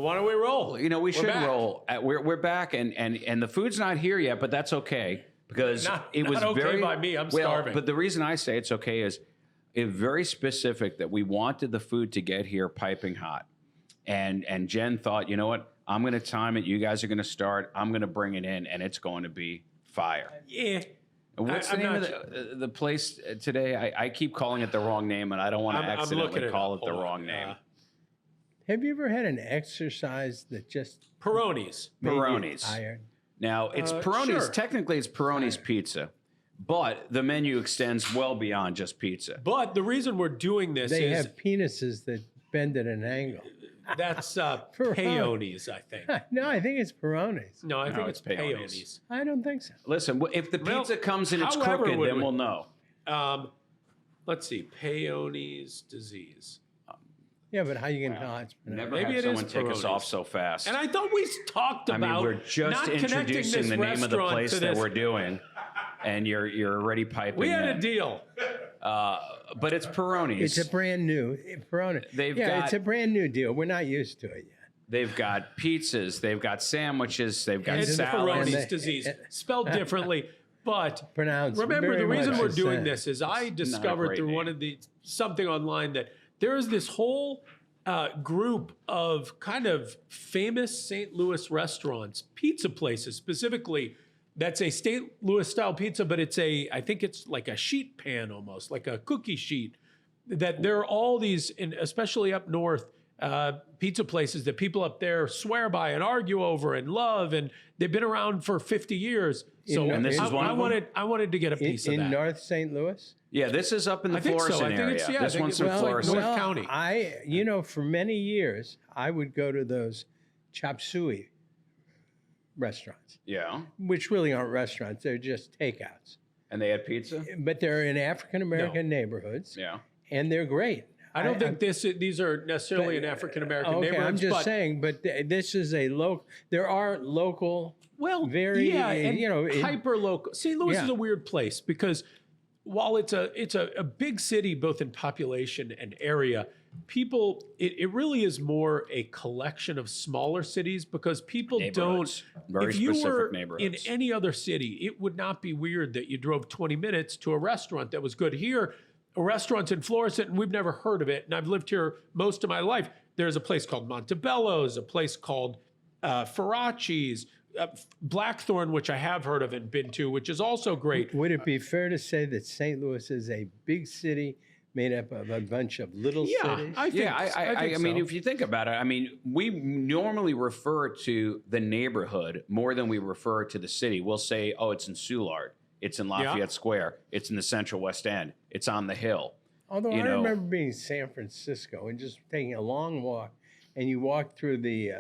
why don't we roll? You know, we should back. roll. We're back, and the food's not here yet, but that's okay because it was not okay very by me. I'm well, starving. But the reason I say it's okay is it's very specific that we wanted the food to get here piping hot, and Jen thought, you know what, I'm going to time it. You guys are going to start. I'm going to bring it in, and it's going to be fire. Yeah. What's the name of the place today? I keep calling it the wrong name, and I don't want to accidentally call it the wrong name. Have you ever had an exercise that just Pirrone's? tired? Now, it's Pirrone's. sure. Technically, it's Pirrone's Pizza, but the menu extends well beyond just pizza. But the reason we're doing this They is have penises that bend at an angle. that's Payone's, I think. No, I think it's Pirrone's. No, I think it's it's Payone's. Payone's. I don't think so. Listen, if the Well, pizza comes and it's however crooked, would then we- we'll know. Let's see, Payone's disease. Yeah, but how you can tell it's Never Maybe had it is someone take us Pirrone's. off so fast. And I thought we talked I about mean, we're just not connecting introducing this the name of the restaurant place to that this. we're doing, and you're already piping We had in. a deal. But it's Pirrone's. It's a brand new Pirrone. They've it's got- a brand new deal. We're not used to it yet. They've got pizzas, they've got sandwiches, they've got It's salads. Pirrone's disease, spelled differently. But Pronounced remember, very the reason much we're the doing same. this is I discovered great through one name. of the something online that there is this whole group of kind of famous St. Louis restaurants, pizza places specifically. That's a St. Louis style pizza, but I think it's like a sheet pan almost, like a cookie sheet. That there are all these, and especially up north, pizza places that people up there swear by and argue over and love, and they've been around for 50 years. So And this is one of them? I wanted to get a piece of In that. North St. Louis? Yeah, this is up in the I think so. Florissant I think area. it's- yeah, I this think one's it in was like Florissant. North County. For many years, I would go to those chop suey restaurants, Yeah, which really aren't restaurants. They're just takeouts. and they had pizza. But they're in African-American neighborhoods, Yeah, and they're great. I don't think these are necessarily in African American Okay, neighborhoods. I'm just but, saying, but this is a local. There are local. well, very, yeah, and in- hyper local. St. Louis Yeah. is a weird place because while it's a big city both in population and area, people it really is more a collection of smaller cities because people Neighborhoods. don't. Very if you specific were in neighborhoods. any other city, it would not be weird that you drove 20 minutes to a restaurant that was good. Here, a restaurant's in Florissant, and we've never heard of it. And I've lived here most of my life. There's a place called Montebello's, a place called Ferracci's, Blackthorn, which I have heard of and been to, which is also great. Would it be fair to say that St. Louis is a big city made up of a bunch of little cities? I think, I mean, so. if you think about it, I mean, we normally refer to the neighborhood more than we refer to the city. We'll say, oh, it's in Soulard, it's in Lafayette Square, it's in the Central West End, it's on the Hill. Although you I know- remember being in San Francisco and just taking a long walk, and you walk through the,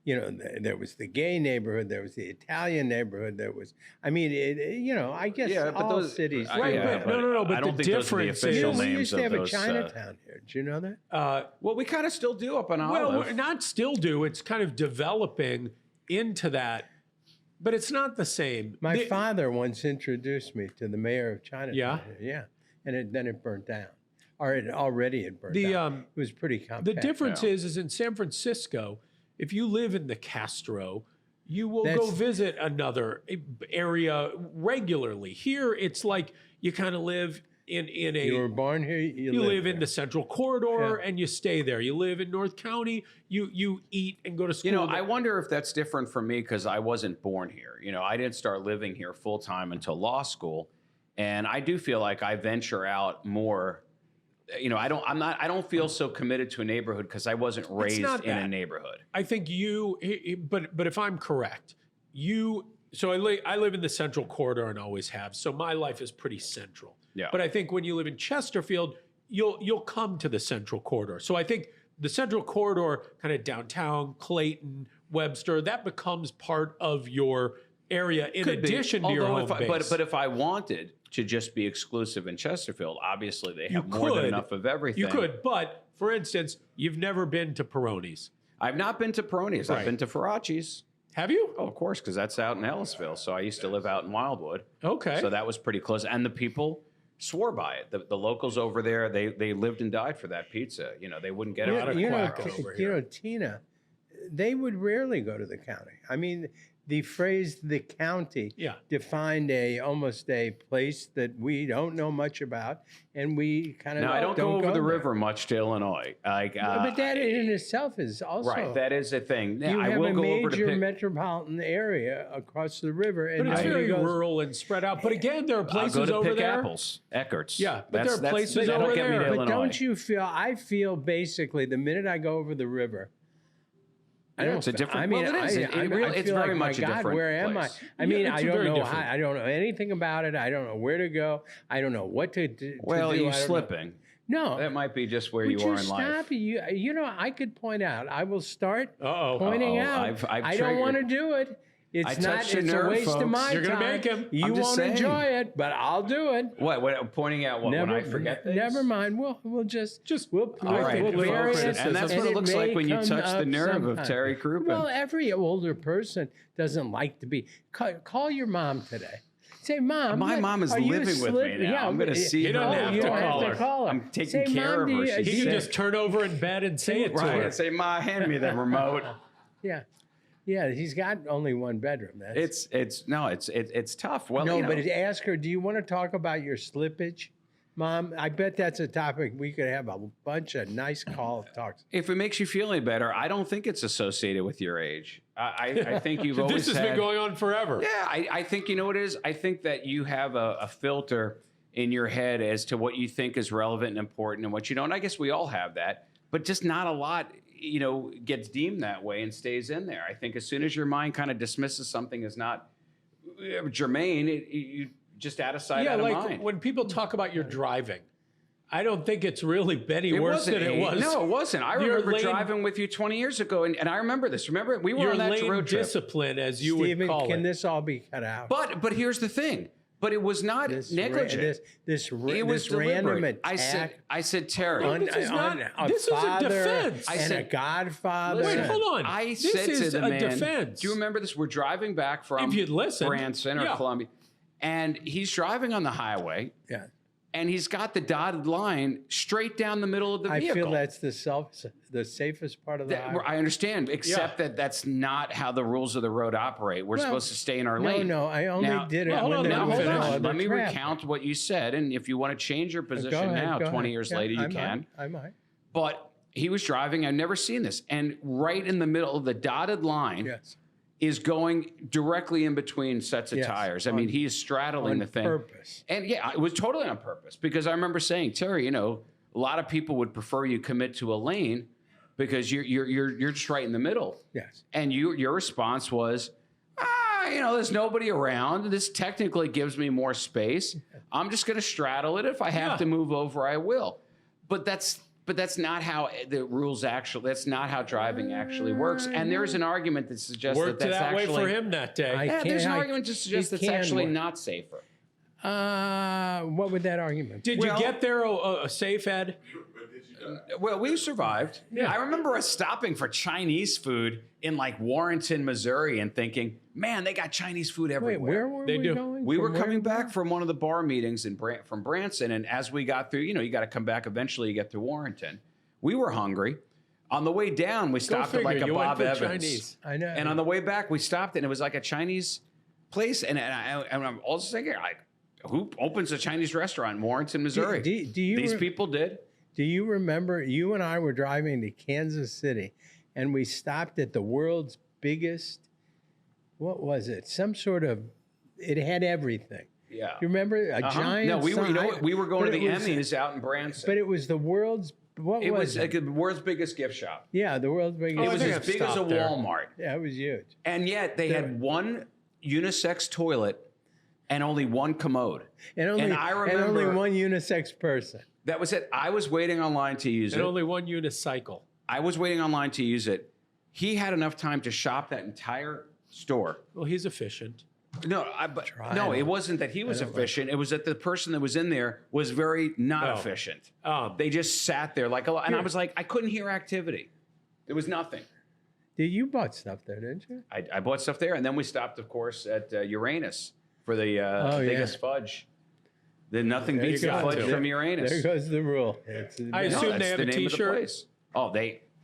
there was the gay neighborhood, there was the Italian neighborhood, there was, I guess Yeah, but all those- cities. I- do Right, that. but no, but I don't the think those are the difference official is- We names used to of have a those, Chinatown here. Did you know that? Well, we kind of still do up on Well, Olive. we're not still do. It's kind of developing into that, but it's not the same. My The- father once introduced me to the mayor of Chinatown. Yeah? Yeah. And then it burnt down. Or it already had burnt The, down. It was pretty compact. The difference Yeah. is in San Francisco, if you live in the Castro, you will go That's- visit another area regularly. Here, it's like you kind of live in a. You were born here, You live in there. the Central Corridor Yeah. and you stay there. You live in North County. You eat and go to school. You know, I wonder if that's different for me because I wasn't born here. You know, I didn't start living here full time until law school, and I do feel like I venture out more. You know, I don't feel so committed to a neighborhood because I wasn't raised not in a that. neighborhood. I think but if I'm correct, so I live in the Central Corridor and always have. So my life is pretty central. Yeah. But I think when you live in Chesterfield, you'll come to the Central Corridor. So I think the Central Corridor, kind of downtown, Clayton, Webster, that becomes part of your area in Could be. addition to your Although home if I, base. but if I wanted to just be exclusive in Chesterfield, obviously they have more could. than enough of everything. You could, but for instance, you've never been to Pirrone's. I've not been to Pirrone's. Right. I've been to Ferracci's. Have you? Oh, of course, because that's out in Ellisville. So I used to live out in Wildwood. Okay. So that was pretty close. And the people swore by it. The locals over there, they lived and died for that pizza. You know, they wouldn't get it out of of you know, quack over you here. know, Tina, they would rarely go to the county. I mean, the phrase "the county" Yeah. defined almost a place that we don't know much about, and we kind of Now, I don't go over the there. river much to Illinois. But that in itself is also right. That is a thing. You I have will a go over to major pick. metropolitan area across the river, and But it's nobody very goes. rural and spread out. But again, there are I'll places go to over pick there. apples, Eckert's. Yeah, but there are places that'll over get me to there. But Illinois. don't you feel? I feel basically the minute I go over the river. Yeah, it's a different. I mean, well, it is. It's feel very like, much my a God, different where am I? place. I mean, it's I don't very know. different. I don't know anything about it. I don't know where to go. I don't know what to do. Well, to do. you I don't know. slipping. No, That might be just where would you are you in stop? life. You know, I could point out. I will start Uh-oh. pointing Uh-oh, out. I've I don't want to do it. It's I not. touched a It's a nerve, waste of folks. my You're gonna time. make him. You I'm just won't saying. enjoy it, but I'll do it. What? Pointing out what? When I forget things? Never mind. We'll just we'll All right, we'll vary folks, it, and that's what it it looks like may when you come touch the up nerve of sometime. Terry Crouppen. Well, every older person doesn't like to be. Call your mom today. Say, Mom. My mom is are you living with me asleep?" now. Yeah, I'm gonna see You her. don't have you to don't call have her. to call her. I'm taking Say, care "Mom, of do her. you- She's He do can you-" just turn over in bed and say it to her. Right. Say, Ma, hand me the remote. Yeah, he's got only one bedroom. That's It's tough. Well, no, you know, but ask her. Do you want to talk about your slippage, Mom? I bet that's a topic we could have a bunch of nice call talks. if it makes you feel any better, I don't think it's associated with your age. I think you've always This has been had. going on forever. Yeah, I think you know what it is. I think that you have a filter in your head as to what you think is relevant and important and what you don't. I guess we all have that, but just not a lot, gets deemed that way and stays in there. I think as soon as your mind kind of dismisses something as not germane, you just out of sight, Yeah, out of like mind. when people talk about your driving, I don't think it's really any worse than it was. No, it wasn't. I Your remember lane- driving with you 20 years ago, and I remember this. Remember, we were Your on that lane road trip. discipline, as you Stephen, would call can it. this all be cut out? But here's the thing. But it was not negligent. This It was random deliberate. attack. I said, Terry. This is not- this is a father defense. and I a said- godfather. Wait, hold on. I This said is to the a man, defense. do you remember this? We're driving back from If you'd listened. Branson or Yeah. Columbia, and he's driving on the highway, Yeah, and he's got the dotted line straight down the middle of the I vehicle. feel that's the safest part of the highway. I understand, except that that's not how the rules of the road operate. We're supposed to stay in our lane. No, I only Now- did it Well, hold when on, there now was hold no on. other Let me traffic. recount what you said, and if you want to change your position now, 20 years later, you can. I might. But he was driving. I've never seen this, and right in the middle of the dotted line Yes. is going directly in between sets of Yes, tires. I mean, he is straddling On the thing. purpose. And yeah, it was totally on purpose because I remember saying, Terry, a lot of people would prefer you commit to a lane because you're just right in the middle. Yes. And your response was, there's nobody around. This technically gives me more space. I'm just going to straddle it. If I have to move over, I will. But that's not how the rules actually. That's not how driving actually works. And there's an argument that suggests Worked that that's that way actually for him that day. there's an argument to suggest it that's can actually work. not safer. What would that argument be? Did you get there a safe, Ed? Well, we survived. Yeah. I remember us stopping for Chinese food in like Warrenton, Missouri, and thinking, "Man, they got Chinese food Wait, everywhere." where were They we do. going? We From were where coming to back where? from one of the bar meetings from Branson, and as we got through, you got to come back eventually. You get through Warrenton. We were hungry. On the way down, we stopped at like figure, a you went Bob for Evans. Chinese. I know. And on the way back, we stopped, and it was like a Chinese place. And I'm also thinking, like, who opens a Chinese restaurant in Warrenton, Missouri? do you These people did. Do you remember you and I were driving to Kansas City and we stopped at the world's biggest, what was it? Some sort of, it had everything. Yeah. You remember a giant No, we were. sign? We were going But to the it was- Emmys out in Branson. But it was the world's, what It was was it? like the world's biggest gift shop. Yeah, the world's biggest. Oh, It I was think as I've big as a stopped there. Walmart. Yeah, it was huge. And yet they had one unisex toilet and only one commode. And only, I remember- only one unisex person. That was it. I was waiting online to use And it. only one unicycle. I was waiting online to use it. He had enough time to shop that entire store. Well, he's efficient. No, no, it wasn't that he was efficient. It was that the person that was in there was very not Oh. efficient. Um, They just sat there like a lot. And I was like, I couldn't hear activity. There was nothing. You bought stuff there, didn't you? I bought stuff there, and then we stopped, of course, at Uranus for the biggest fudge. The nothing beats the go. fudge There- from There Uranus. goes the rule. It's, I assume that's they have the a name of the T-shirt. place. Oh,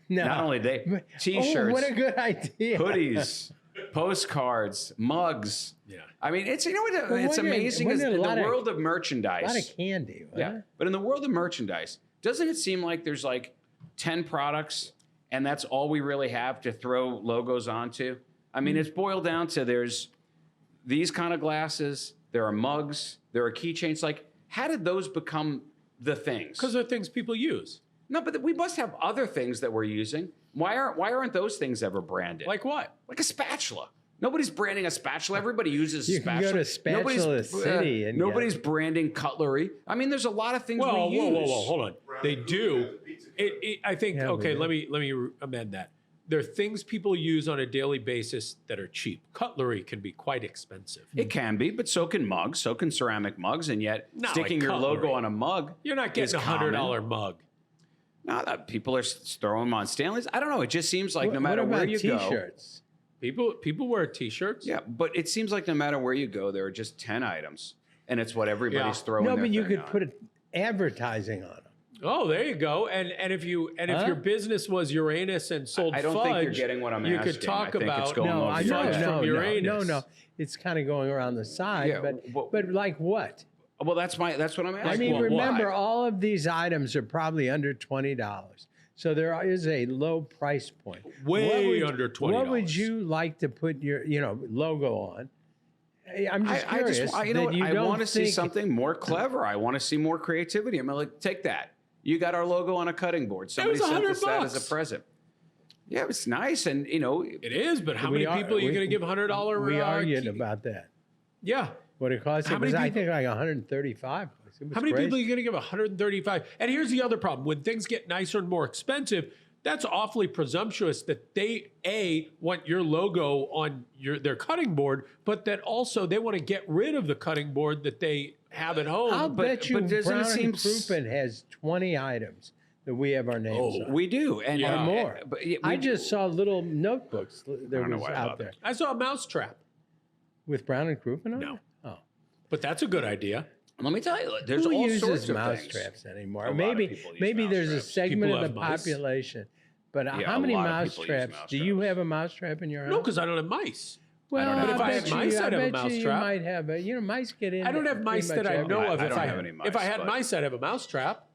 No. Not only Oh, T-shirts, what a good idea. hoodies, postcards, mugs. Yeah. I mean, it's But it's amazing wasn't is it in a the lot of- world of A merchandise. lot of candy. Wasn't Yeah, it? but in the world of merchandise, doesn't it seem like there's like 10 products and that's all we really have to throw logos onto? I mean, it's boiled down to there's these kind of glasses, there are mugs, there are keychains. Like, how did those become the things? Because they're things people use. No, but we must have other things that we're using. Why aren't those things ever branded? Like what? Like a spatula. Nobody's branding a spatula. Everybody uses a You can spatula. go to Spatula City and nobody's get branding cutlery. I mean, there's a lot of things Well, we use. whoa, hold on. They do. I think. Yeah, Okay, we let me amend that. There are things people use on a daily basis that are cheap. Cutlery can be quite expensive. It can be, but so can mugs, so can ceramic mugs, and yet Not sticking like your logo cutlery. on a mug. You're not getting a is common. $100 mug. No, that people are throwing them on Stanley's. I don't know. It just seems like no matter what where about you go. T-shirts? People wear T-shirts. Yeah, but it seems like no matter where you go, there are just 10 items, and it's what everybody's Yeah. throwing. No, their but you thing could on. put advertising on them. Oh, there you go. And if Huh? your business was Uranus and sold I don't fudge, think you're getting what I'm you asking. could talk I think it's about going No, over I your know, fudge head. from no, Uranus. no. It's kind of going around the side, Yeah, but like what? Well, that's what I'm asking. I mean, what? remember, all of these items are probably under $20, so there is a low price point. Way under $20. What would you like to put your, logo on? I'm just curious. I want to see something more clever. I want to see more creativity. I'm like, take that. You got our logo on a cutting board. Somebody was sent us that $100. as a present. Yeah, it's nice, and It is, but how We many are- people are you we- going to give $100? We argued about that. Yeah. What it cost? How It was, many I people- think, like 135. It was How many crazy. people are you going to give 135? And here's the other problem: when things get nicer and more expensive, that's awfully presumptuous that they want your logo on their cutting board, but that also they want to get rid of the cutting board that they have at home. I'll but- bet you but doesn't it Brown seem and s- Crouppen has 20 items that we have our names on. we do, and Yeah. And more. But yeah, I we- just saw little notebooks that don't know was why I out bothered. there I saw a mousetrap, with Brown and Crouppen on No. it? Oh. but that's a good idea. Let me tell you, there's Who all uses sorts of mouse things. traps anymore? A lot of Maybe people use maybe there's a mousetraps. segment People of the have mice. population. But Yeah, how a many lot of mouse people use traps? mouse Do you traps. have a mouse trap in your house? No, because I don't have mice. well, have But if I bet had mice, you, I'd have a bet you mousetrap. might have a, mice get in. I don't have mice that I know of. I If don't I have any if I mice, had but- mice, I'd have a mousetrap.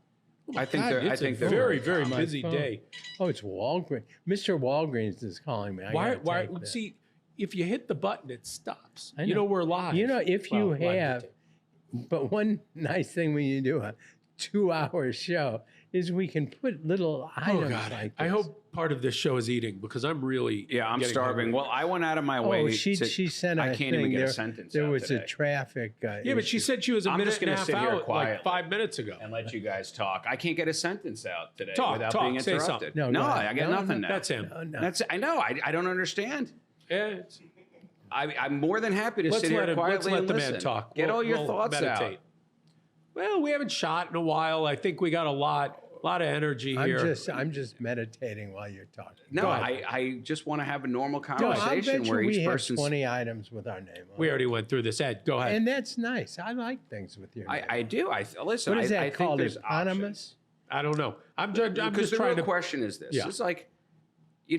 I think God, they're. I it's think a they're very, very common. busy My phone. day. Oh, it's Walgreens. Mr. Walgreens is calling me. I Why? gotta take that. See, if you hit the button, it stops. I You know. know we're live. If Well, you live have, entertainment. but one nice thing when you do a 2-hour show is we can put little items Oh God! like I this. hope part of this show is eating because I'm really Yeah, I'm getting starving. hungry. Well, I went out of my way. Oh, she to, sent. I a can't thing. even get there, a sentence. There out was today. a traffic. Yeah, but she issue. said she was a I'm minute just and a gonna half sit here out like quietly. 5 minutes ago. and let you guys talk. I can't get a sentence out today Talk, without talk, being say interrupted. something. No, go ahead. I got No, nothing no, now. That's him. No. That's I know. I don't understand. Yeah, it's- I'm more than happy to let's sit here let him. quietly Let's let and the listen. man talk. Get We'll- all your we'll thoughts meditate. out. Well, we haven't shot in a while. I think we got a lot of energy here. I'm just meditating while you're talking. No, Go ahead. I just want to have a normal No, I'll conversation bet you where we each have person's. 20 items with our name on We it. already went through this. Ed, go ahead. And that's nice. I like things with your name. I do. Listen. What is that I think called? there's Eponymous? I don't know. I'm just Because the trying real to. question is this: Yeah. it's like,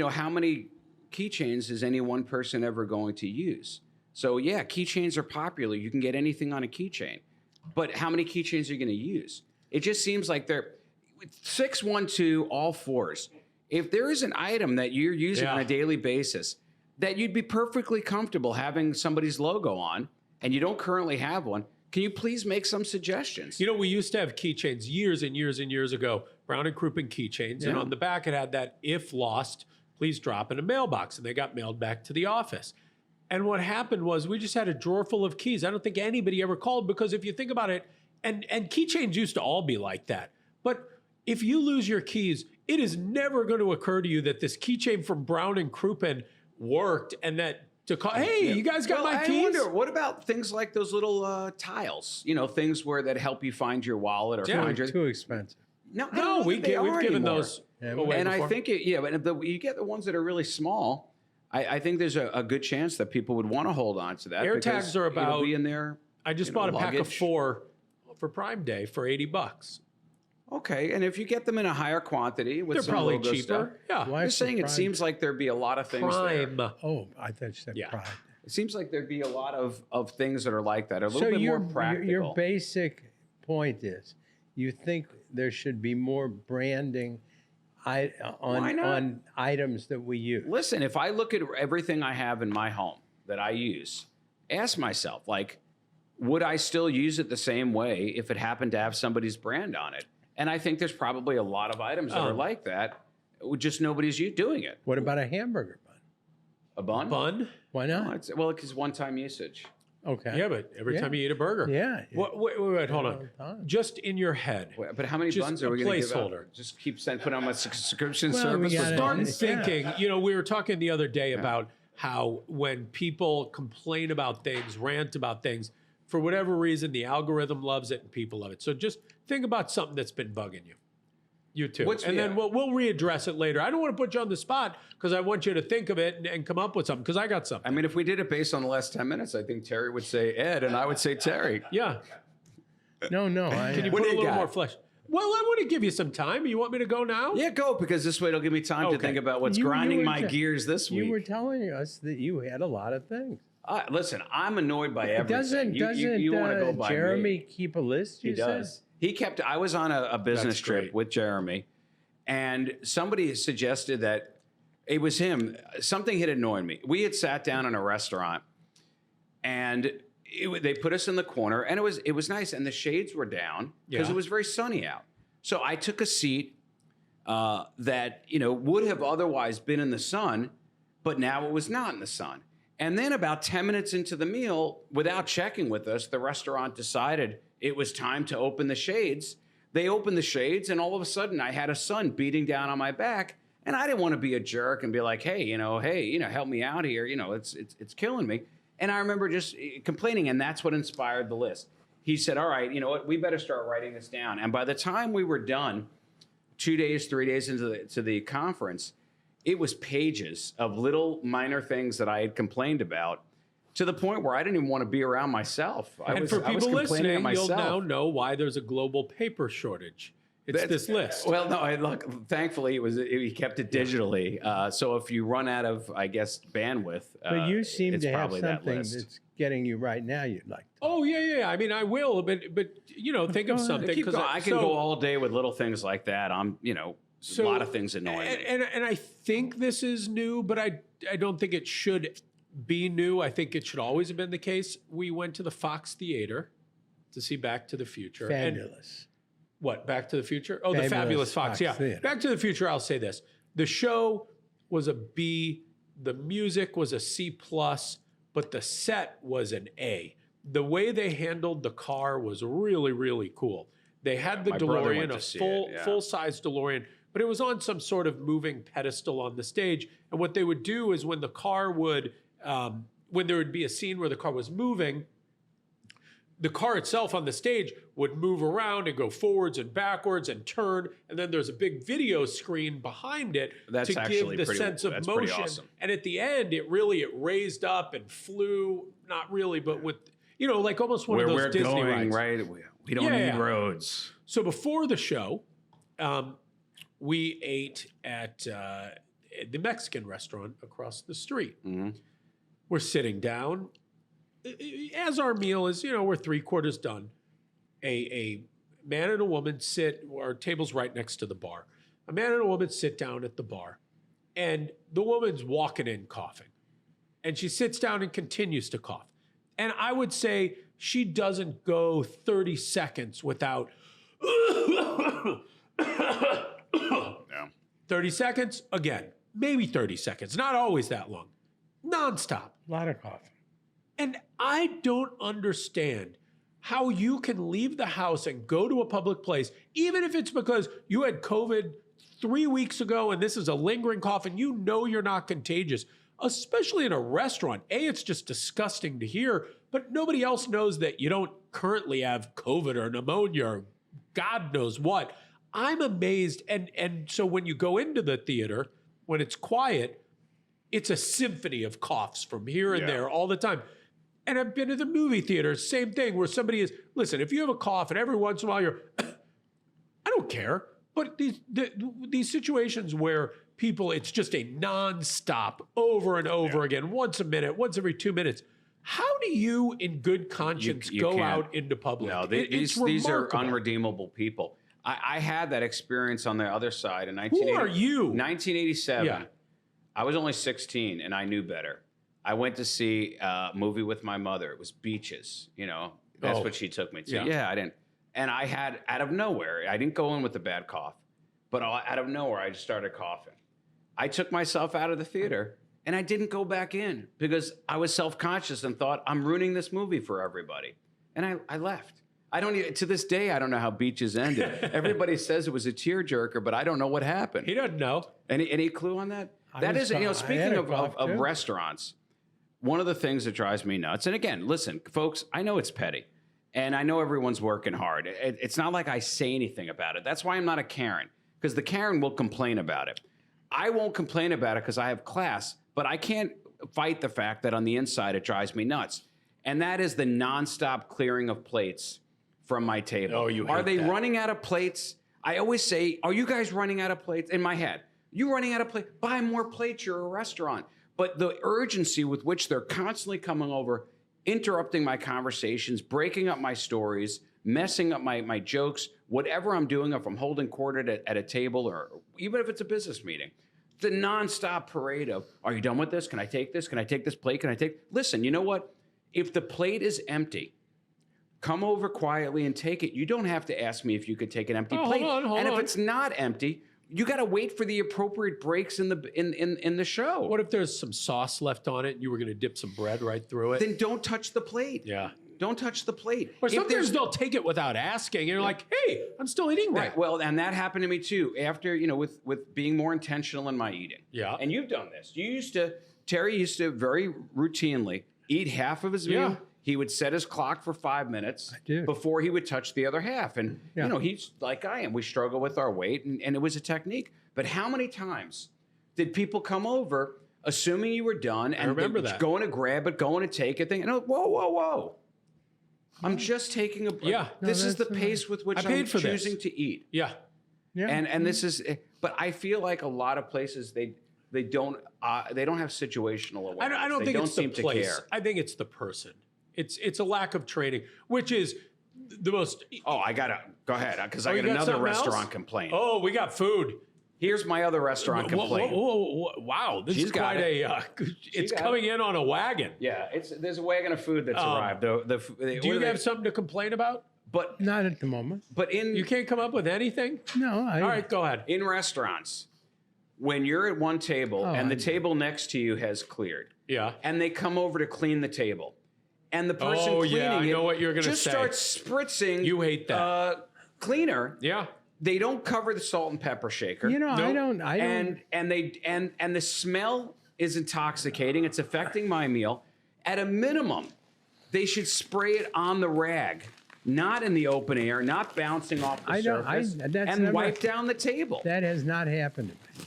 how many keychains is any one person ever going to use? So yeah, keychains are popular. You can get anything on a keychain, but how many keychains are you going to use? It just seems like they're 612 all fours. If there is an item that you're using on Yeah. a daily basis that you'd be perfectly comfortable having somebody's logo on, and you don't currently have one, can you please make some suggestions? You know, we used to have keychains years and years and years ago, Brown and Crouppen keychains, and Yeah. on the back it had that "if lost, please drop in a mailbox," and they got mailed back to the office. And what happened was we just had a drawer full of keys. I don't think anybody ever called because if you think about it, and keychains used to all be like that. But if you lose your keys, it is never going to occur to you that this keychain from Brown and Crouppen worked and that to call, hey, you guys got Well, my I keys? wonder, what about things like those little tiles? Things that help you find your wallet or Yeah. find your. Too expensive. No, I don't No, know we've that they are given anymore. those Yeah, away And before. I think but you get the ones that are really small. I think there's a good chance that people would want to hold on to that. Air because tags are it'll about- be in there. I just bought a pack of luggage. 4 for Prime Day for $80. Okay, and if you get them in a higher quantity with They're some probably logo cheaper. stuff, Yeah. Why I'm just saying it Prime? seems like there'd be a lot of things there. Prime. Oh, I thought you said Yeah. Pride. It seems like there'd be a lot of things that are like that, a little So bit your more practical. your basic point is, you think there should be more branding Why not? on items that we use. Listen, if I look at everything I have in my home that I use, ask myself, like, would I still use it the same way if it happened to have somebody's brand on it? And I think there's probably a lot of items that are like that. Just nobody's doing it. What about a hamburger bun? A bun? Bun? Why No, not? it's, well, it's one-time usage. Okay. Yeah, but every Yeah. time you eat a burger. Yeah. Wait, hold All on. the time. Just in your head. But how many Just buns are a we going to give out? placeholder. Just keep putting on my subscription Well, service we with gotta- Start buns? thinking, we were talking the other day about how when people complain about things, rant about things, for whatever reason, the algorithm loves it and people love it. So just think about something that's been bugging you. You too. And then we'll readdress it later. I don't want to put you on the spot because I want you to think of it and come up with something because I got something. I mean, if we did it based on the last 10 minutes, I think Terry would say Ed and I would say Terry. Yeah. No. Can you What put do a you little got? more flesh? Well, I want to give you some time. You want me to go now? Yeah, go, because this way it'll give me time to Okay. think about what's You grinding were my ju- gears this You week. were telling us that you had a lot of things. Listen, I'm annoyed by everything. Doesn't you want to go by Jeremy me. keep a list? He You said? does. I was on a business That's trip great. with Jeremy, and somebody suggested that it was him. Something had annoyed me. We had sat down in a restaurant, and they put us in the corner, and it was nice, and the shades were down because Yeah. it was very sunny out. So I took a seat that would have otherwise been in the sun, but now it was not in the sun. And then about 10 minutes into the meal, without checking with us, the restaurant decided it was time to open the shades. They opened the shades, and all of a sudden I had a sun beating down on my back. And I didn't want to be a jerk and be like, hey, help me out here. It's killing me. And I remember just complaining, and that's what inspired the list. He said, all right, you know what, we better start writing this down. And by the time we were done, 3 days into the conference, it was pages of little minor things that I had complained about, to the point where I didn't even want to be around myself. And for people listening, you'll now know why there's a global paper shortage. It's this list. Well, no, look. Thankfully, he kept it digitally. So if you run out of, I guess, bandwidth, But you seem it's to have probably that something list. that's getting you right now. You'd like. Oh yeah. I mean, I will, but think of Go ahead. something Keep going. I can so- go all day with little things like that. A lot of things annoy me. And I think this is new, but I don't think it should be new. I think it should always have been the case. We went to the Fox Theater to see Back to the Future. And Fabulous. what, Back to the Future? Oh, the Fabulous Fabulous Fox. Fox Yeah. Theater. Back to the Future, I'll say this. The show was a B. The music was a C+, but the set was an A. The way they handled the car was really, really cool. They had the my brother DeLorean, went a to see it, yeah. full-size DeLorean, but it was on some sort of moving pedestal on the stage. And what they would do is when the car would, when there would be a scene where the car was moving, the car itself on the stage would move around and go forwards and backwards and turn. And then there's a big video screen behind it That's to give actually the pretty- sense of that's pretty motion. awesome. And at the end, it raised up and flew, not really, but with, like almost one Where of those we're Disney going, rides. right? We don't Yeah, need yeah. roads. So before the show, we ate at the Mexican restaurant across the street. Mm-hmm. We're sitting down. As our meal is, we're 3/4 done. A man and a woman sit, our table's right next to the bar. A man and a woman sit down at the bar, and the woman's walking in coughing. And she sits down and continues to cough. And I would say she doesn't go 30 seconds without Yeah. 30 seconds, again, maybe 30 seconds, not always that long, nonstop. A lot of coffee. And I don't understand how you can leave the house and go to a public place, even if it's because you had COVID 3 weeks ago and this is a lingering cough and you're not contagious, especially in a restaurant. A, it's just disgusting to hear, but nobody else knows that you don't currently have COVID or pneumonia or God knows what. I'm amazed. And so when you go into the theater, when it's quiet, it's a symphony of coughs from here and Yeah. there all the time. And I've been to the movie theater, same thing, where somebody is, listen, if you have a cough and every once in a while you're, I don't don't care. But these situations where people, it's just a nonstop, over and over again, once a minute, once every 2 minutes. How do you, in good conscience, You go can't. out into public? No, It's these are remarkable. unredeemable people. I had that experience on the other side in Who are you? 1987. Yeah. I was only 16 and I knew better. I went to see a movie with my mother. It was Beaches. You know, that's Oh. what she took me to. Yeah. Yeah, I didn't. And I had, out of nowhere, I didn't go in with a bad cough, but out of nowhere, I just started coughing. I took myself out of the theater and I didn't go back in because I was self-conscious and thought, I'm ruining this movie for everybody. And I left. I don't even, to this day, I don't know how Beaches ended. Everybody says it was a tearjerker, but I don't know what happened. He doesn't know. Any clue on that? That is, speaking of restaurants, one of the things that drives me nuts, and again, listen, folks, I know it's petty, and I know everyone's working hard. It's not like I say anything about it. That's why I'm not a Karen, because the Karen will complain about it. I won't complain about it because I have class, but I can't fight the fact that on the inside it drives me nuts. And that is the nonstop clearing of plates from my table. Oh, you Are hate they that. running out of plates? I always say, are you guys running out of plates? In my head, you running out of plates? Buy more plates, you're a restaurant. But the urgency with which they're constantly coming over, interrupting my conversations, breaking up my stories, messing up my jokes, whatever I'm doing, if I'm holding court at a table or even if it's a business meeting. The nonstop parade of, are you done with this? Can I take this? Can I take this plate? Can I take? Listen, you know what? If the plate is empty, come over quietly and take it. You don't have to ask me if you could take an empty plate. Hold and if on. it's not empty, you got to wait for the appropriate breaks in the show. What if there's some sauce left on it and you were going to dip some bread right through it? Then don't touch the plate. Yeah. Don't touch the plate. Or If sometimes there's- they'll take it without asking, and you're like, "Hey, I'm still eating that." Right. Well, and that happened to me too. After with being more intentional in my eating. Yeah. And you've done this. Terry used to very routinely eat half of his meal. Yeah. He would set his clock for 5 minutes did. before he would touch the other half. And Yeah. he's like I am. We struggle with our weight, and it was a technique. But how many times did people come over assuming you were done and remember they- that. going to grab it, going to take it, thinking, whoa. I'm just taking a break. Yeah. This No, is the that's pace with which I paid I'm for this. choosing to eat. Yeah. Yeah. And this is, but I feel like a lot of places they don't have situational awareness. I don't they think don't it's the seem place. to care. I think it's the person. It's a lack of training, which is the most. Oh, I gotta go ahead because I you got got another something else? restaurant complaint. Oh, we got food. Here's my other restaurant complaint. Wow, this She's is got quite a. It's got coming in on a wagon. Yeah, there's a wagon of food that's arrived. Do you have something to complain about? But Not at the moment. You can't come up with anything. No. All right, go ahead. in restaurants, when you're at one table and the I- table next to you has cleared, Yeah. and they come over to clean the table, and the person Oh, cleaning yeah, I know it what you're gonna just say. starts spritzing. You hate that. Cleaner. Yeah. They don't cover the salt and pepper shaker. You know, I Nope. don't. I don't. and the smell is intoxicating. It's affecting my meal. At a minimum, they should spray it on the rag, not in the open air, not bouncing off the I don't- surface, that's and never- wipe down the table. That has not happened to me.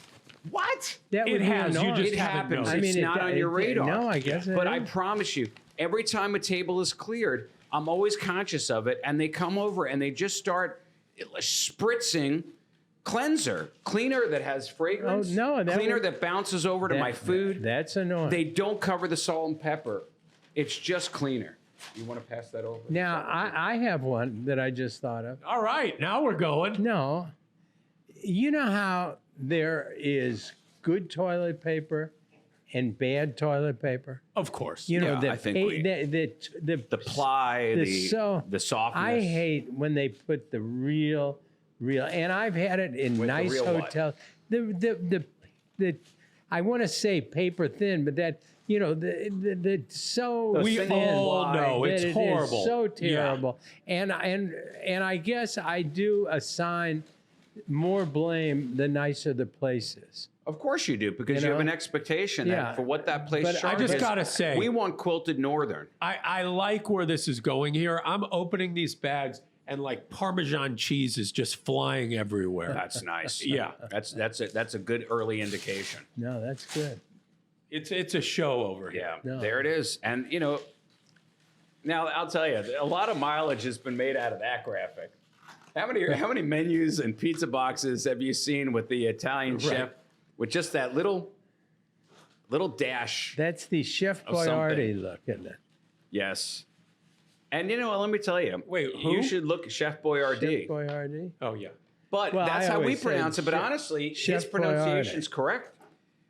What? That It would be has, you annoying. just It haven't happens. noticed. I mean, It's it- not on your radar. No, I guess it But I is. promise you, every time a table is cleared, I'm always conscious of it, and they come over and they just start spritzing cleaner that has fragrance, Oh, no, that cleaner would- that bounces over to my food. That's annoying. They don't cover the salt and pepper. It's just cleaner. You want to pass that over? Now, I have one that I just thought of. All right, now we're going. No. You know how there is good toilet paper and bad toilet paper? Of course. You know, Yeah, the, I think the ply, so the softness. I hate when they put the real, and I've had it in With the nice real what? hotels. The I want to say paper thin, but that the so The We thin all line know that it's it is horrible. so Yeah. terrible. And I guess I do assign more blame the nicer the place is. Of course you do, because you You have an know? expectation Yeah. for what that place But I charges. just gotta say- we want quilted northern. I like where this is going here. I'm opening these bags and like Parmesan cheese is just flying everywhere. That's nice. Yeah. that's a good early indication. No, that's good. It's a show over here. Yeah, No. there it is. And now I'll tell you, a lot of mileage has been made out of that graphic. How many menus and pizza boxes have you seen with the Italian chef with just that little dash? That's the Chef Of Boyardee something. look, isn't it? Yes. And let me tell you. Wait, You who? should look at Chef Boyardee. Chef Boyardee. Oh yeah. But Well, that's I how we always said pronounce it. But Chef- honestly, Chef his pronunciation's correct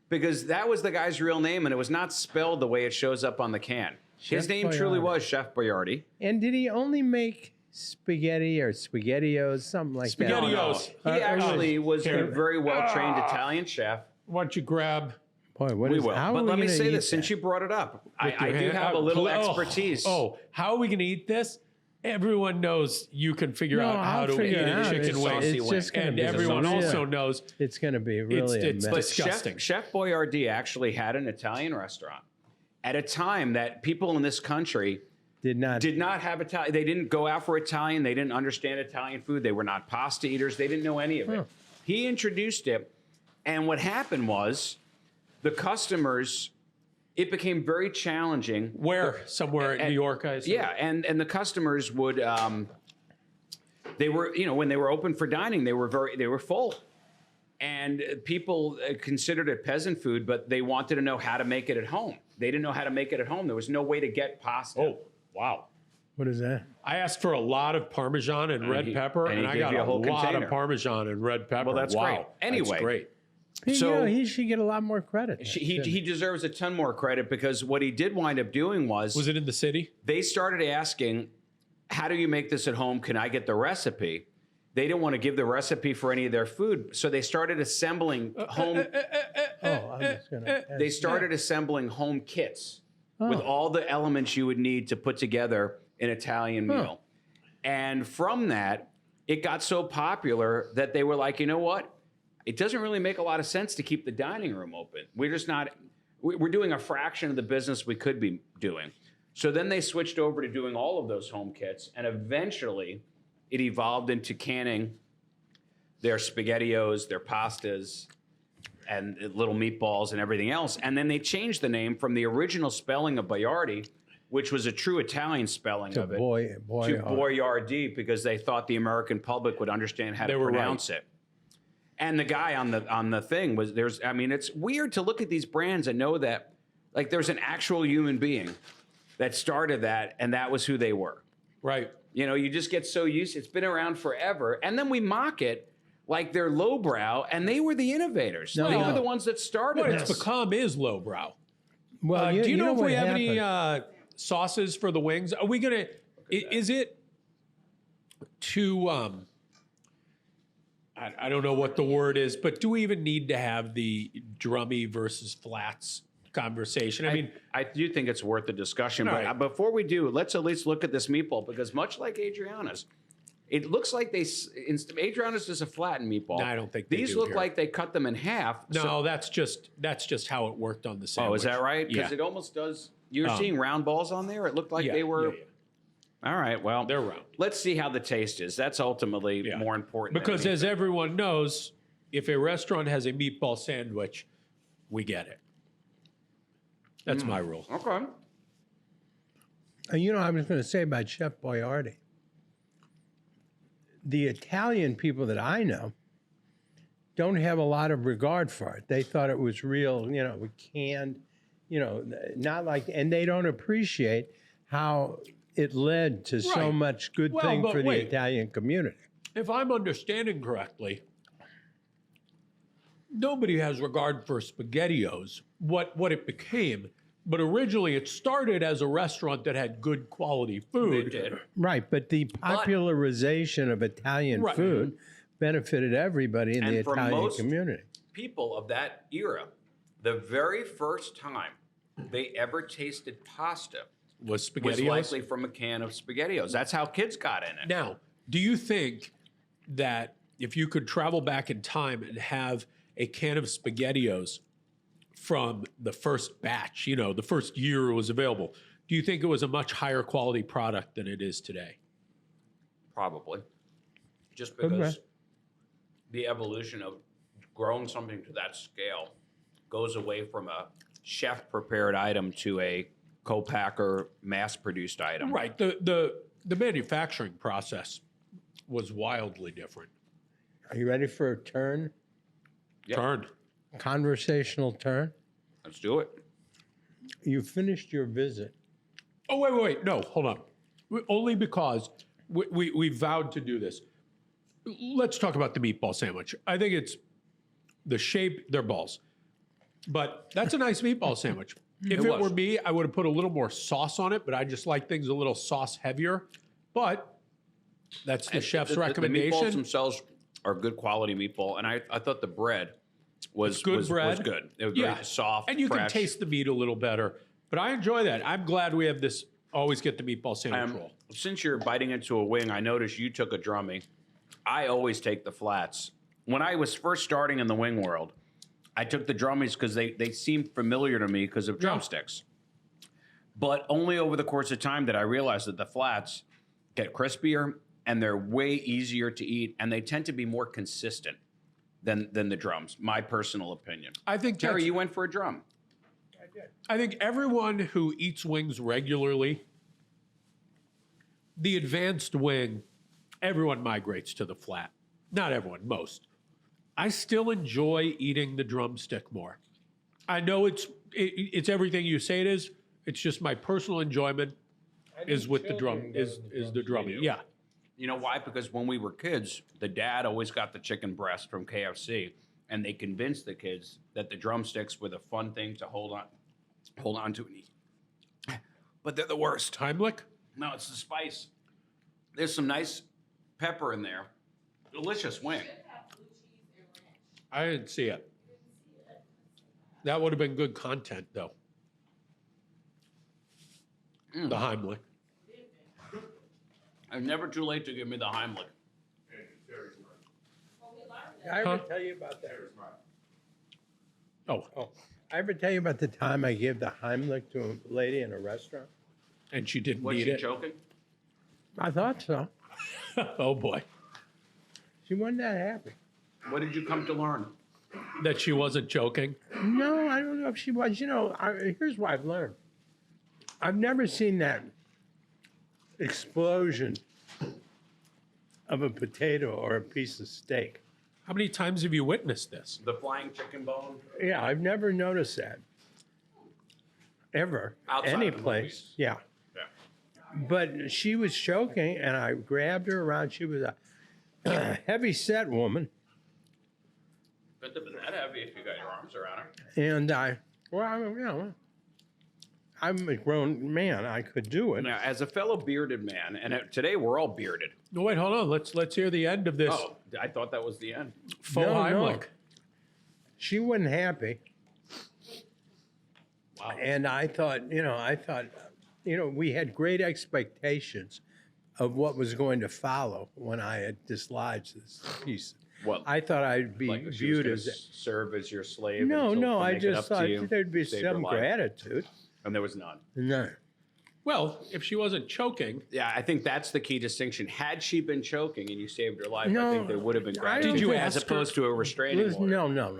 because that was the guy's real name, and it was not spelled the way it shows up on the can. His Chef name truly Boyardee. was Chef Boyardee. And did he only make spaghetti or spaghettios, something like that? Spaghettios. He actually was a Here. very well-trained Italian chef. Why don't you grab? Boy, what We is? will. How But are we let me gonna say eat this, since that? you brought it up, with I your do hand? have a little Oh, expertise. how are we going to eat this? Everyone knows you can figure No, out how I'll to eat figure it a out. chicken It's- wing. it's just gonna And be everyone real. also knows It's going to be really it's a but mess. disgusting. Chef Boyardee actually had an Italian restaurant at a time that people in this country Did not. have Italian. They didn't go out for Italian. They didn't understand Italian food. They were not pasta eaters. They didn't know any of it. He introduced it. And what happened was the customers, it became very challenging. where somewhere in New York, I assume. Yeah, and the customers would, they were, when they were open for dining, they were full. And people considered it peasant food, but they wanted to know how to make it at home. They didn't know how to make it at home. There was no way to get pasta. Oh, wow. What is that? I asked for a lot of Parmesan and red he- pepper, and he and I gave got you a a whole lot container. of Parmesan and red pepper. Well, that's wow. great. Anyway. That's great. So- he should get a lot more credit. He deserves a ton more credit because what he did wind up doing was Was it in the city? they started asking, how do you make this at home? Can I get the recipe? They didn't want to give the recipe for any of their food, so they started assembling home. Oh, I'm just gonna. They started assembling home kits with all the elements you would need to put together an Italian meal. And from that, it got so popular that they were like, you know what? It doesn't really make a lot of sense to keep the dining room open. We're just not, we're doing a fraction of the business we could be doing. So then they switched over to doing all of those home kits, and eventually it evolved into canning their SpaghettiOs, their pastas, and little meatballs and everything else. And then they changed the name from the original spelling of Boyardee, which was a true Italian spelling of it, to Boyardee, because they thought the American public would understand how to pronounce it. And the guy on the thing was it's weird to look at these brands and know that like there's an actual human being that started that, and that was who they were. Right. You just get so used. It's been around forever, and then we mock it like they're lowbrow, and they were the innovators. They were the ones that started What this. it's become is lowbrow. Well, Do you know if what we have happened? any sauces for the wings? Are we gonna? Is it too? I don't know what the word is, but do we even need to have the drummy versus flats conversation? I mean, I do think it's worth the discussion. All But right. before we do, let's at least look at this meatball, because much like Adriana's, it looks like Adriana's is a flattened meatball. No, I don't think they these do look here. like they cut them in half. no, So- that's just how it worked on the sandwich. oh, is that right? Because Yeah. it almost does. You're seeing round balls on there. It looked like Yeah, they were. yeah. All right. Well, They're round. Let's see how the taste is. That's ultimately Yeah. more important. than Because anything. as everyone knows, if a restaurant has a meatball sandwich, we get it. That's my rule. Okay. I was going to say about Chef Boyardee. The Italian people that I know don't have a lot of regard for it. They thought it was real, canned, not like, and they don't appreciate how it led to so Right. much good Well, thing but for the wait. Italian community. If I'm understanding correctly, nobody has regard for SpaghettiOs, what it became. But originally, it started as a restaurant that had good quality food. It did. Right, but the popularization of Italian Right. food benefited everybody in the And for Italian most- community. People of that era, the very first time they ever tasted pasta Was was SpaghettiOs? likely from a can of SpaghettiOs. That's how kids got in it. Now, do you think that if you could travel back in time and have a can of SpaghettiOs from the first batch, the first year it was available, do you think it was a much higher quality product than it is today? Probably. Just because the evolution of growing something to that scale goes away from a chef-prepared item to a co-packer mass-produced item. Right. The manufacturing process was wildly different. Are you ready for a turn? Yeah. Turn. Conversational turn? Let's do it. You finished your visit. Oh, wait. No, hold on. Only because we vowed to do this. Let's talk about the meatball sandwich. I think it's the shape, they're balls. But that's a nice meatball sandwich. If it were me, I would have put a little more sauce on it, but I just like things a little sauce heavier. But that's the chef's The recommendation. meatballs themselves are good quality meatball, and I thought the bread was good was bread. good. It was very soft, and you fresh. can taste the meat a little better. But I enjoy that. I'm glad we have this. Always get the meatball sandwich roll. Since you're biting into a wing, I noticed you took a drummy. I always take the flats. When I was first starting in the wing world, I took the drummies because they seemed familiar to me because of drumsticks. But only over the course of time did I realize that the flats get crispier and they're way easier to eat, and they tend to be more consistent than the drums. My personal opinion. I think Terry, that's- you went for a drum. I think everyone who eats wings regularly, the advanced wing, everyone migrates to the flat. Not everyone, most. I still enjoy eating the drumstick more. I know it's everything you say it is. It's just my personal enjoyment is with the drum is the drumming. Yeah. You know why? Because when we were kids, the dad always got the chicken breast from KFC, and they convinced the kids that the drumsticks were the fun thing to hold on to and eat. But they're the worst. Heimlich? No, it's the spice. There's some nice pepper in there. Delicious wing. I didn't see it. That would have been good content, though. The Heimlich. It's never too late to give me the Heimlich. Did I ever tell you about that? Oh, I ever tell you about the time I gave the Heimlich to a lady in a restaurant? and she didn't Was need she it. choking? I thought so. Oh boy, She wasn't that happy. What did you come to learn? that she wasn't joking. No, I don't know if she was. Here's what I've learned. I've never seen that explosion of a potato or a piece of steak. How many times have you witnessed this? The flying chicken bone? Yeah, I've never noticed that. Ever. Outside Any of the place. movies. Yeah. Yeah. But she was choking, and I grabbed her around. She was a heavy set woman. But that heavy if you got your arms around her. And I'm a grown man. I could do it. Now, as a fellow bearded man, and today we're all bearded. No, wait, hold on. Let's hear the end of this Oh, I thought that was the end. faux No, no. Heimlich. She wasn't happy. Wow. And I thought, we had great expectations of what was going to follow when I had dislodged this piece. Well, I thought I'd be like she was viewed gonna as serve as your slave. no. until I make it just up to thought you, there'd be save your some life. gratitude. And there was none. No. Well, if she wasn't choking, Yeah, I think that's the key distinction. Had she been choking and you saved her life, I No, think there would have been I gratitude. don't think- as opposed to a restraining order? No.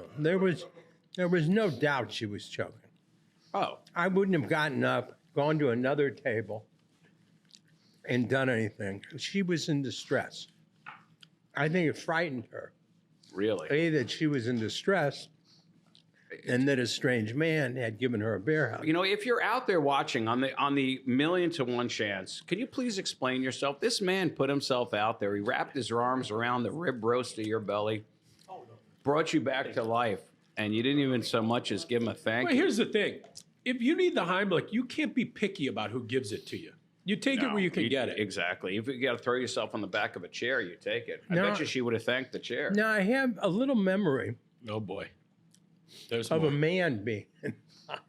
There was no doubt she was choking. Oh, I wouldn't have gotten up, gone to another table, and done anything. She was in distress. I think it frightened her. really? A, that she was in distress, and that a strange man had given her a bear hug. You know, if you're out there watching on the million to one chance, can you please explain yourself? This man put himself out there. He wrapped his arms around the rib roast of your belly, brought you back to life, and you didn't even so much as give him a thank well, you. here's the thing. If you need the Heimlich, you can't be picky about who gives it to you. You take it No, where you can get it. Exactly. If you got to throw yourself on the back of a chair, you take it. I No. bet you she would have thanked the chair. Now, I have a little memory Oh boy. There's of more. a man being involved.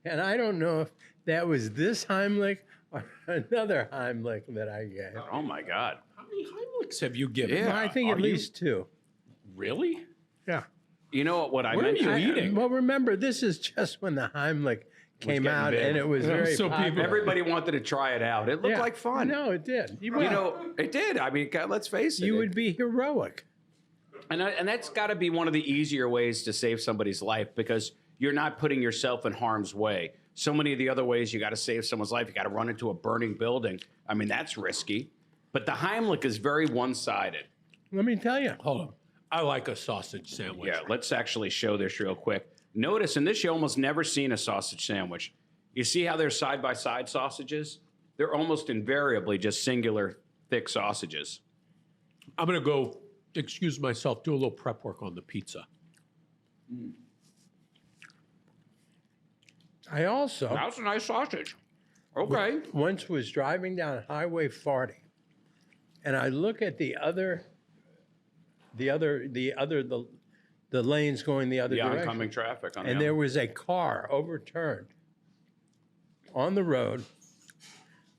And I don't know if that was this Heimlich or another Heimlich that I gave. Oh my God. How many Heimlichs have you given? Yeah. Well, I think at Are you- least two. Really? Yeah. You know what I Where are mentioned? you eating? Well, remember, this is just when the Heimlich came getting out, big. and it was Yeah, very so people- popular. Everybody wanted to try it out. It looked Yeah. like fun. No, it did. You know, it did. I mean, God, let's face it. You would be heroic. And that's got to be one of the easier ways to save somebody's life because you're not putting yourself in harm's way. So many of the other ways you got to save someone's life, you got to run into a burning building. I mean, that's risky. But the Heimlich is very one-sided. Let me tell you. Hold on. I like a sausage sandwich. Yeah, let's actually show this real quick. Notice in this, you almost never seen a sausage sandwich. You see how they're side-by-side sausages? They're almost invariably just singular thick sausages. I'm going to go, excuse myself, do a little prep work on the pizza. I also That's a nice sausage. Okay. once was driving down Highway 40, and I look at the lanes going the other The direction, oncoming traffic on and the there was a car overturned on the road.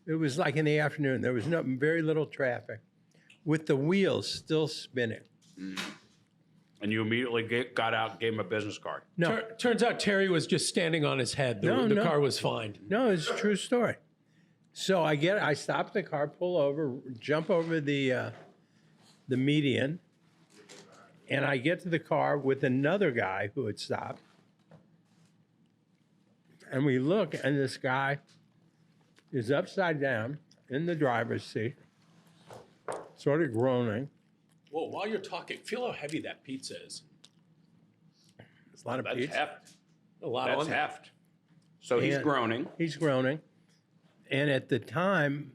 It was like in the afternoon. There was very little traffic, with the wheels still spinning. And you immediately got out and gave him a business card. No, Turns out Terry was just standing on his head. The car was fine. no, it's a true story. So I stop the car, pull over, jump over the median, and I get to the car with another guy who had stopped. And we look, and this guy is upside down in the driver's seat, sort of groaning. Whoa, while you're talking, feel how heavy that pizza is. It's a lot of That's pizza. heft. A lot That's on there. heft. So he's And- groaning. He's groaning. And at the time,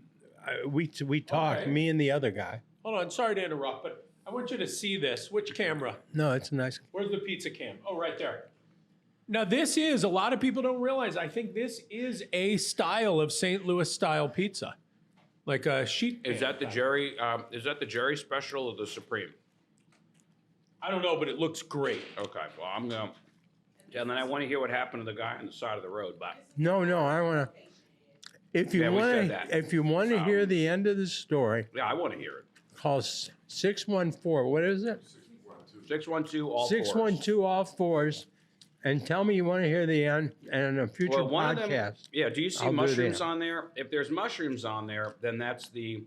we talked, Okay. me and the other guy. Hold on, sorry to interrupt, but I want you to see this. Which camera? No, it's a nice. Where's the pizza cam? Oh, right there. Now, this is, a lot of people don't realize, I think this is a style of St. Louis style pizza. Like a sheet Is pan that the type. Jerry? Is that the Jerry special or the Supreme? I don't know, but it looks great. Okay. Well, I'm gonna. Yeah, and then I want to hear what happened to the guy on the side of the road. But No, I want to. If you Yeah, we said want that. to, if you want to hear the end of the story, yeah, I want to hear it. call 614. What is it? 612 all 612 all fours, and tell me you want to hear the end and a future Well, one of them. podcast. Yeah. Do you see I'll do mushrooms that. on there? If there's mushrooms on there, then that's the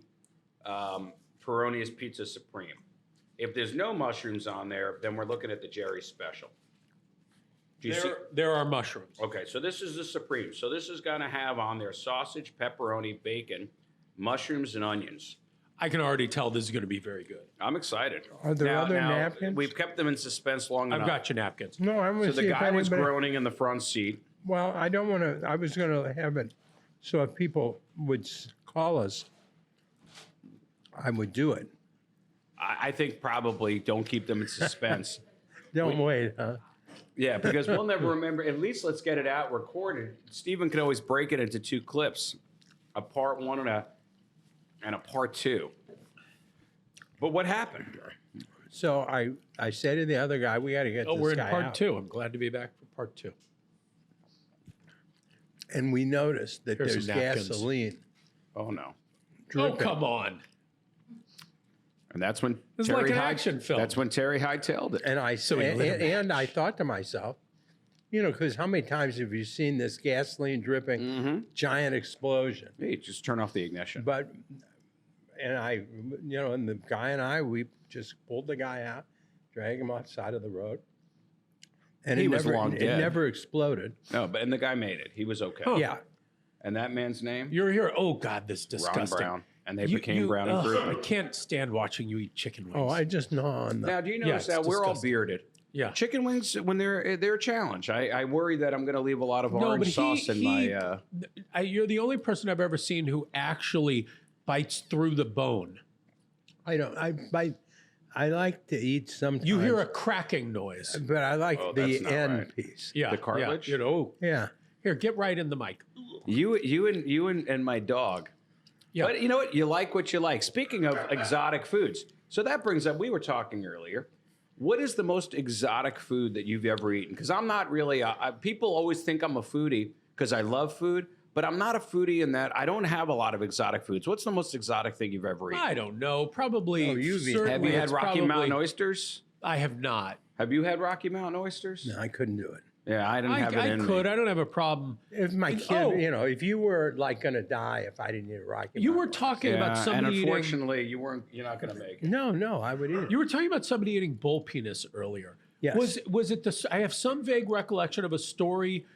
Pirrone's Pizza Supreme. If there's no mushrooms on there, then we're looking at the Jerry special. Do you see? There are mushrooms. Okay, so this is the Supreme. So this is going to have on there sausage, pepperoni, bacon, mushrooms, and onions. I can already tell this is going to be very good. I'm excited. Are there other napkins? We've kept them in suspense long enough. I've got your napkins. No, I'm going So to see the if guy was anybody. groaning in the front seat. Well, I don't want to. I was going to have it so if people would call us, I would do it. I think probably don't keep them in suspense. Don't wait, huh? Yeah, because we'll never remember. At least let's get it out recorded. Stephen could always break it into two clips, a part one and a part two. But what happened? So I say to the other guy, we got to get Oh, this we're in guy part out. two. I'm glad to be back for part two. And we noticed that Here's there's some napkins. gasoline Oh no! dripping. Oh, come on. And that's when It's like an action film. That's when Terry hightailed it. And So we lit a and I thought to myself, because how many times have you seen this gasoline dripping Mm-hmm. giant explosion? Hey, just turn off the ignition. But, and and the guy and I, we just pulled the guy out, dragged him outside of the road. And He it was never, long it dead. never exploded. No, and the guy made it. He was okay. Yeah. And that man's name? You're here. Oh, God, this is Ron disgusting. Brown. And they became Brown and ugh, Crouppen. I can't stand watching you eat chicken wings. Oh, I just gnaw on the. Now, do you notice it's that we're all disgusting. bearded? Yeah. Chicken wings, when they're a challenge. I worry that I'm going to leave a lot of orange sauce in my. You're the only person I've ever seen who actually bites through the bone. I don't. I like to eat sometimes. You hear a cracking noise. But I like Oh, the that's not end right. piece. Yeah. The cartilage? Yeah. Yeah. Here, get right in the mic. You and my dog. Yeah. But you know what? You like what you like. Speaking of exotic foods, so that brings up. We were talking earlier. What is the most exotic food that you've ever eaten? Because I'm not really. People always think I'm a foodie because I love food, but I'm not a foodie in that I don't have a lot of exotic foods. What's the most exotic thing you've ever eaten? I don't know. Probably. Oh, you've eaten- certainly Have you had it's Rocky probably- Mountain oysters? I have not. Have you had Rocky Mountain oysters? No, I couldn't do it. Yeah, I didn't have it I in could. me. I don't have a problem. If my kid, Oh. if you were like going to die if I didn't eat a Rocky You were Mountain. talking about and somebody eating. unfortunately, you're not going to make it. No, I would eat it. You were talking about somebody eating bull penis earlier. Yes. Was it the? I have some vague recollection of a story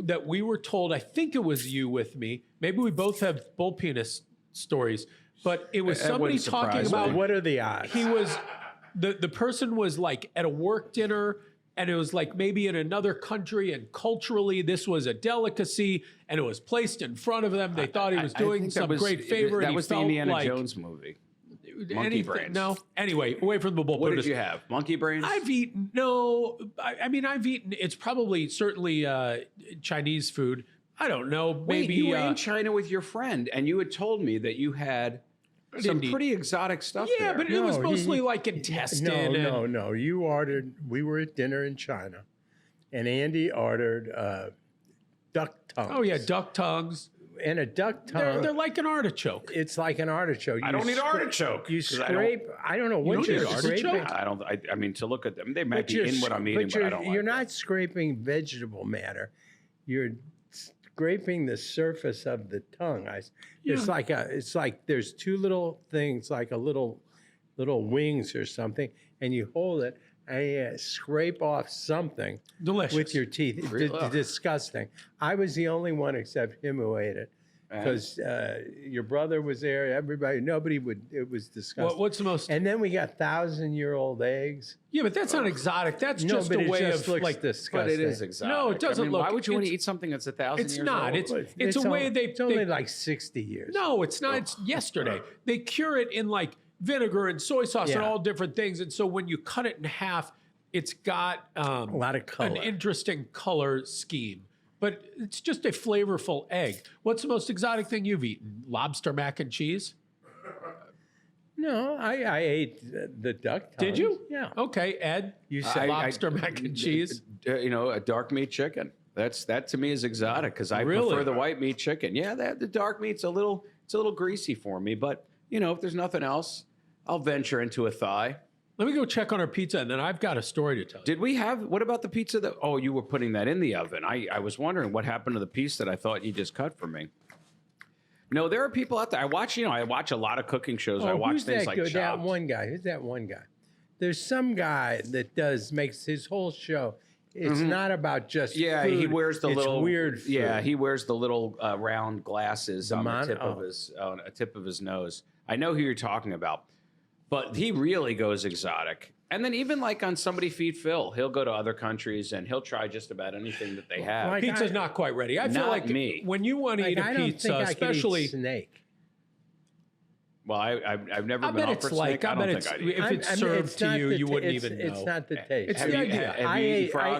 that we were told. I think it was you with me. Maybe we both have bull penis stories. but it was That somebody wouldn't talking surprise me. about What are the odds? he was the person was like at a work dinner, and it was like maybe in another country, and culturally this was a delicacy, and it was placed in front of them. They thought he was I doing think that some was- great favor. and That he was the felt Indiana like Jones movie. Monkey anything- brains. No. Anyway, away from the bull. What did you have? Monkey brains? I've eaten no. I mean, I've eaten. It's probably certainly Chinese food. I don't know. Wait, Maybe you were in China with your friend, and you had told me that you had some Indeed. pretty exotic stuff yeah, there. but it was No, mostly like intestine. No. You ordered. We were at dinner in China, and Andy ordered duck tongue. Oh yeah, duck tongues. And a duck tongue. They're like an artichoke. It's like an artichoke. I don't need artichoke. You 'cause scrape. I don't know what don't you're need artichoke? scraping. I don't. I mean, to look at them, they might But be in what I'm eating, but I don't. You're like not scraping vegetable matter. You're scraping the surface of the tongue. It's like it's like there's two little things, like a little wings or something, and you hold it and you scrape off something Delicious. with your teeth. Disgusting. I was the only one except him who ate it. Because your brother was there, nobody would. It was disgusting. What's the most? And then we got 1,000-year-old eggs. Yeah, but that's not exotic. That's No, just but a it way just of looks like. disgusting. But it is exotic. No, it doesn't look- Why would you want to it's- eat something that's 1,000 It's years not. old? It's a way they. It's only they like 60 years. no, it's not. It's yesterday. They cure it in like vinegar and soy sauce and Yeah. all different things. And so when you cut it in half, it's got A lot of color. an interesting color scheme. But it's just a flavorful egg. What's the most exotic thing you've eaten? Lobster mac and cheese? No, I ate the duck tongue. Did you? Yeah. Okay, Ed. You said lobster mac and cheese. A dark meat chicken. That to me is exotic because I Really? prefer the white meat chicken. Yeah, the dark meat's a little greasy for me, but if there's nothing else, I'll venture into a thigh. Let me go check on our pizza, and then I've got a story to tell you. Did we have? What about the pizza that? Oh, you were putting that in the oven. I was wondering what happened to the piece that I thought you just cut for me. No, there are people out there. I watch a lot of cooking shows. I watch who's things that like good? That Chopped. one guy. Who's that one guy? There's some guy that makes his whole show. It's not about just Yeah, food. he wears the it's little weird food. Yeah, he wears the little round glasses on the tip of oh. his nose. I know who you're talking about, but he really goes exotic. And then even like on Somebody Feed Phil, he'll go to other countries and he'll try just about anything that they have. Like Pizza's not quite ready. I feel Not like me. when you want to eat a I don't pizza, think I especially. could eat snake. Well, I've never I been bet offered it's snake. like, I I bet don't it's, think I'd eat it. if it's I mean, served it's to not you, the you ta- wouldn't it's- even know. It's not the taste. It's Have the you, idea. have you I eaten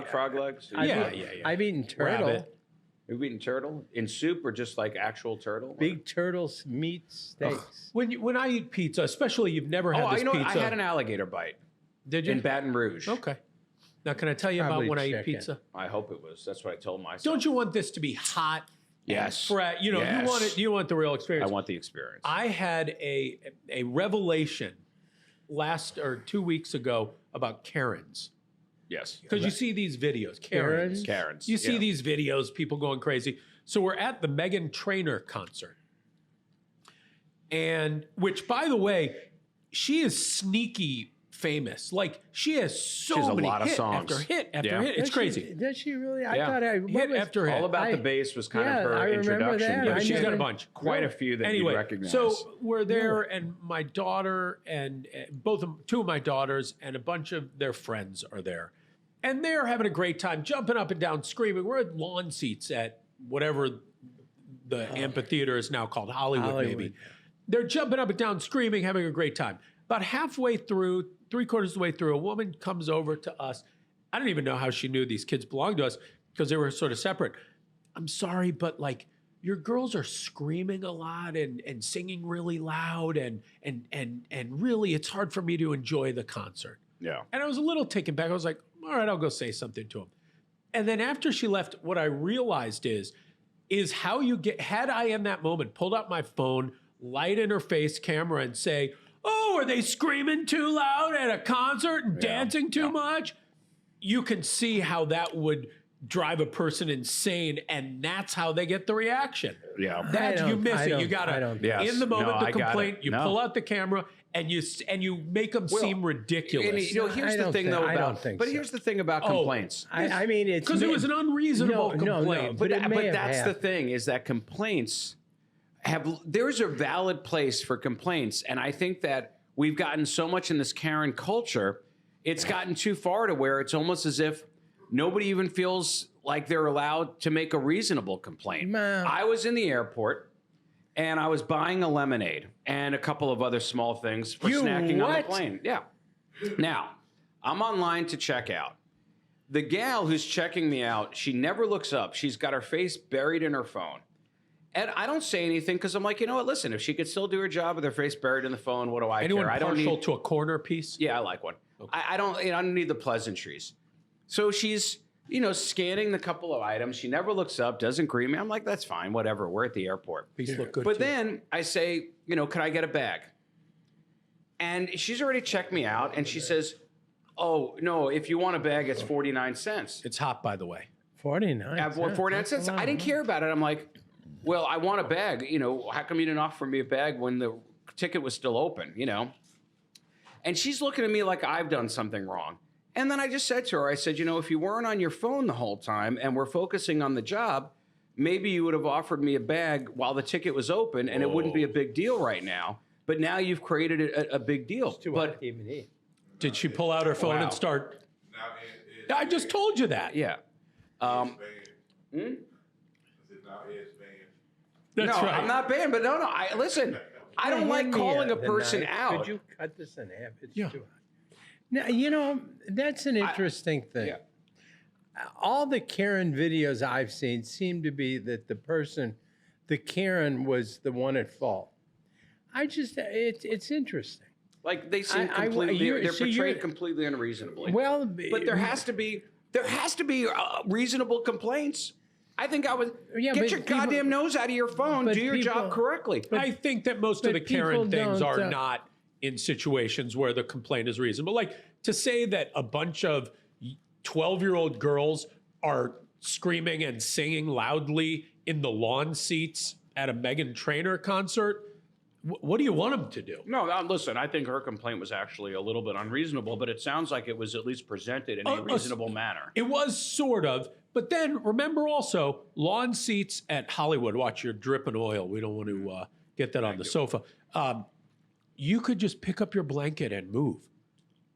ate- frog legs? Yeah. I've eaten turtle. Rabbit. Have you eaten turtle in soup or just like actual turtle? Big turtles meat steaks. When I eat pizza, especially you've never had Oh, this you know, pizza. I had an alligator bite Did you? in Baton Rouge. Okay. Now, can I tell you Probably about when I eat chicken. pizza? I hope it was. That's what I told myself. Don't you want this to be hot? Yes. And fresh? You Yes. want it. You want the real experience. I want the experience. I had a revelation 2 weeks ago about Karens. Yes. Because you see these videos, Karens. Karens. You see yeah. these videos, people going crazy. So we're at the Meghan Trainor concert. And which, by the way, she is sneaky famous. Like, she has so She has a many lot of hit songs. after hit after Yeah. hit. It's Does crazy. Does she really? I Yeah. thought I Hit after hit. All About the I- Bass was kind yeah, of her I remember introduction. that. Yeah, I but she's got a never- bunch. Quite a few that Anyway, you'd recognize. so we're there, and my daughter and two of my daughters and a bunch of their friends are there, and they're having a great time, jumping up and down, screaming. We're at lawn seats at whatever the amphitheater is now called, Hollywood, maybe. They're jumping up and down, screaming, having a great time. About halfway through, 3/4 of the way through, a woman comes over to us. I don't even know how she knew these kids belonged to us because they were sort of separate. I'm sorry, but like, your girls are screaming a lot and singing really loud and really it's hard for me to enjoy the concert. yeah. And I was a little taken back. I was like, all right, I'll go say something to him. And then after she left, what I realized is how you get, had I in that moment pulled out my phone, light in her face camera and say, oh, are they screaming too loud at a concert and dancing too much? You can see how that would drive a person insane, and that's how they get the reaction. Yeah. That you miss I it. You don't- gotta I don't- Yes. in the moment No, the I got complaint. it. You No. pull out the camera and you make them seem ridiculous. And, you know, here's I the don't thing think- though I about. don't think but so. here's the thing about complaints. I mean, it's Because it was an unreasonable No, complaint. but it may have that's the happened. thing is that complaints there's a valid place for complaints. And I think that we've gotten so much in this Karen culture, it's gotten too far to where it's almost as if nobody even feels like they're allowed to make a reasonable complaint. Man. I was in the airport and I was buying a lemonade and a couple of other small things for snacking on the plane. Yeah. Now, I'm online to check out. The gal who's checking me out, she never looks up. She's got her face buried in her phone. And I don't say anything because I'm like, you know what? Listen, if she could still do her job with her face buried in the phone, what do I Anyone care? I don't partial need to a corner piece? Yeah, I like one. Okay. I don't need the pleasantries. So she's, scanning the couple of items. She never looks up, doesn't greet me. I'm like, that's fine, whatever. We're at the airport. These look good. But too. then I say, could I get a bag? And she's already checked me out, and she says, oh, no, if you want a bag, it's 49 cents. It's hot, by the way. 49 cents. 49 cents. I didn't care about it. I'm like, well, I want a bag. How come you didn't offer me a bag when the ticket was still open, And she's looking at me like I've done something wrong. And then I just said to her, I said, if you weren't on your phone the whole time and we're focusing on the job, maybe you would have offered me a bag while the ticket was open and it wouldn't be a big deal right now. But now you've created a big deal. It's too hot to even eat. Did she pull out her phone and start? I just told you that. Yeah. That's no, right. I'm not banned, but no. Listen, I don't like calling a person knife. out. Could you cut this in half? It's Yeah. too hot. Now, that's an interesting thing. Yeah. All the Karen videos I've seen seem to be that the Karen was the one at fault. It's interesting. Like they seem they're portrayed completely unreasonably. Well, but there has to be reasonable complaints. I think get your goddamn nose out of your phone. Do your job correctly. I think that most of the Karen things are don't, not in situations where the complaint is reasonable. Like to say that a bunch of 12-year-old girls are screaming and singing loudly in the lawn seats at a Meghan Trainor concert. What do you want them to do? No, listen, I think her complaint was actually a little bit unreasonable, but it sounds like it was at least presented in a reasonable manner. It was sort of. But then remember also, lawn seats at Hollywood, watch your dripping oil. We don't want to get that on the sofa. You could just pick up your blanket and move.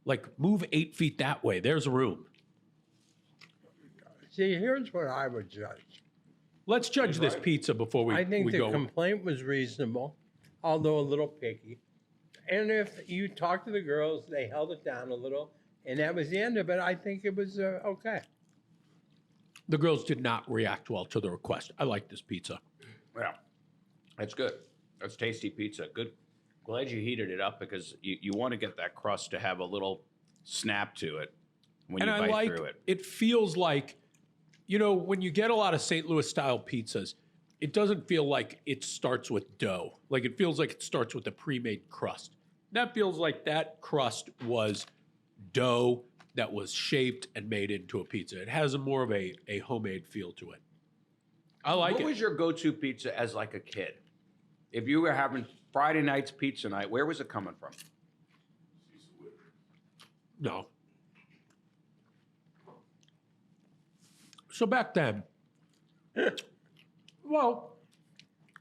Like move 8 feet that way. There's room. See, here's what I would judge. Let's judge this pizza before we go. I think the complaint was reasonable, although a little picky. And if you talk to the girls, they held it down a little, and that was the end of it. I think it was okay. The girls did not react well to the request. I like this pizza. Yeah, that's good. That's tasty pizza. Good. Glad you heated it up because you want to get that crust to have a little snap to it when you bite through it. It feels like, when you get a lot of St. Louis style pizzas, it doesn't feel like it starts with dough. Like it feels like it starts with a pre-made crust. That feels like that crust was dough that was shaped and made into a pizza. It has more of a homemade feel to it. I like it. What was your go-to pizza as like a kid? If you were having Friday night's pizza night, where was it coming from? No. So back then, well,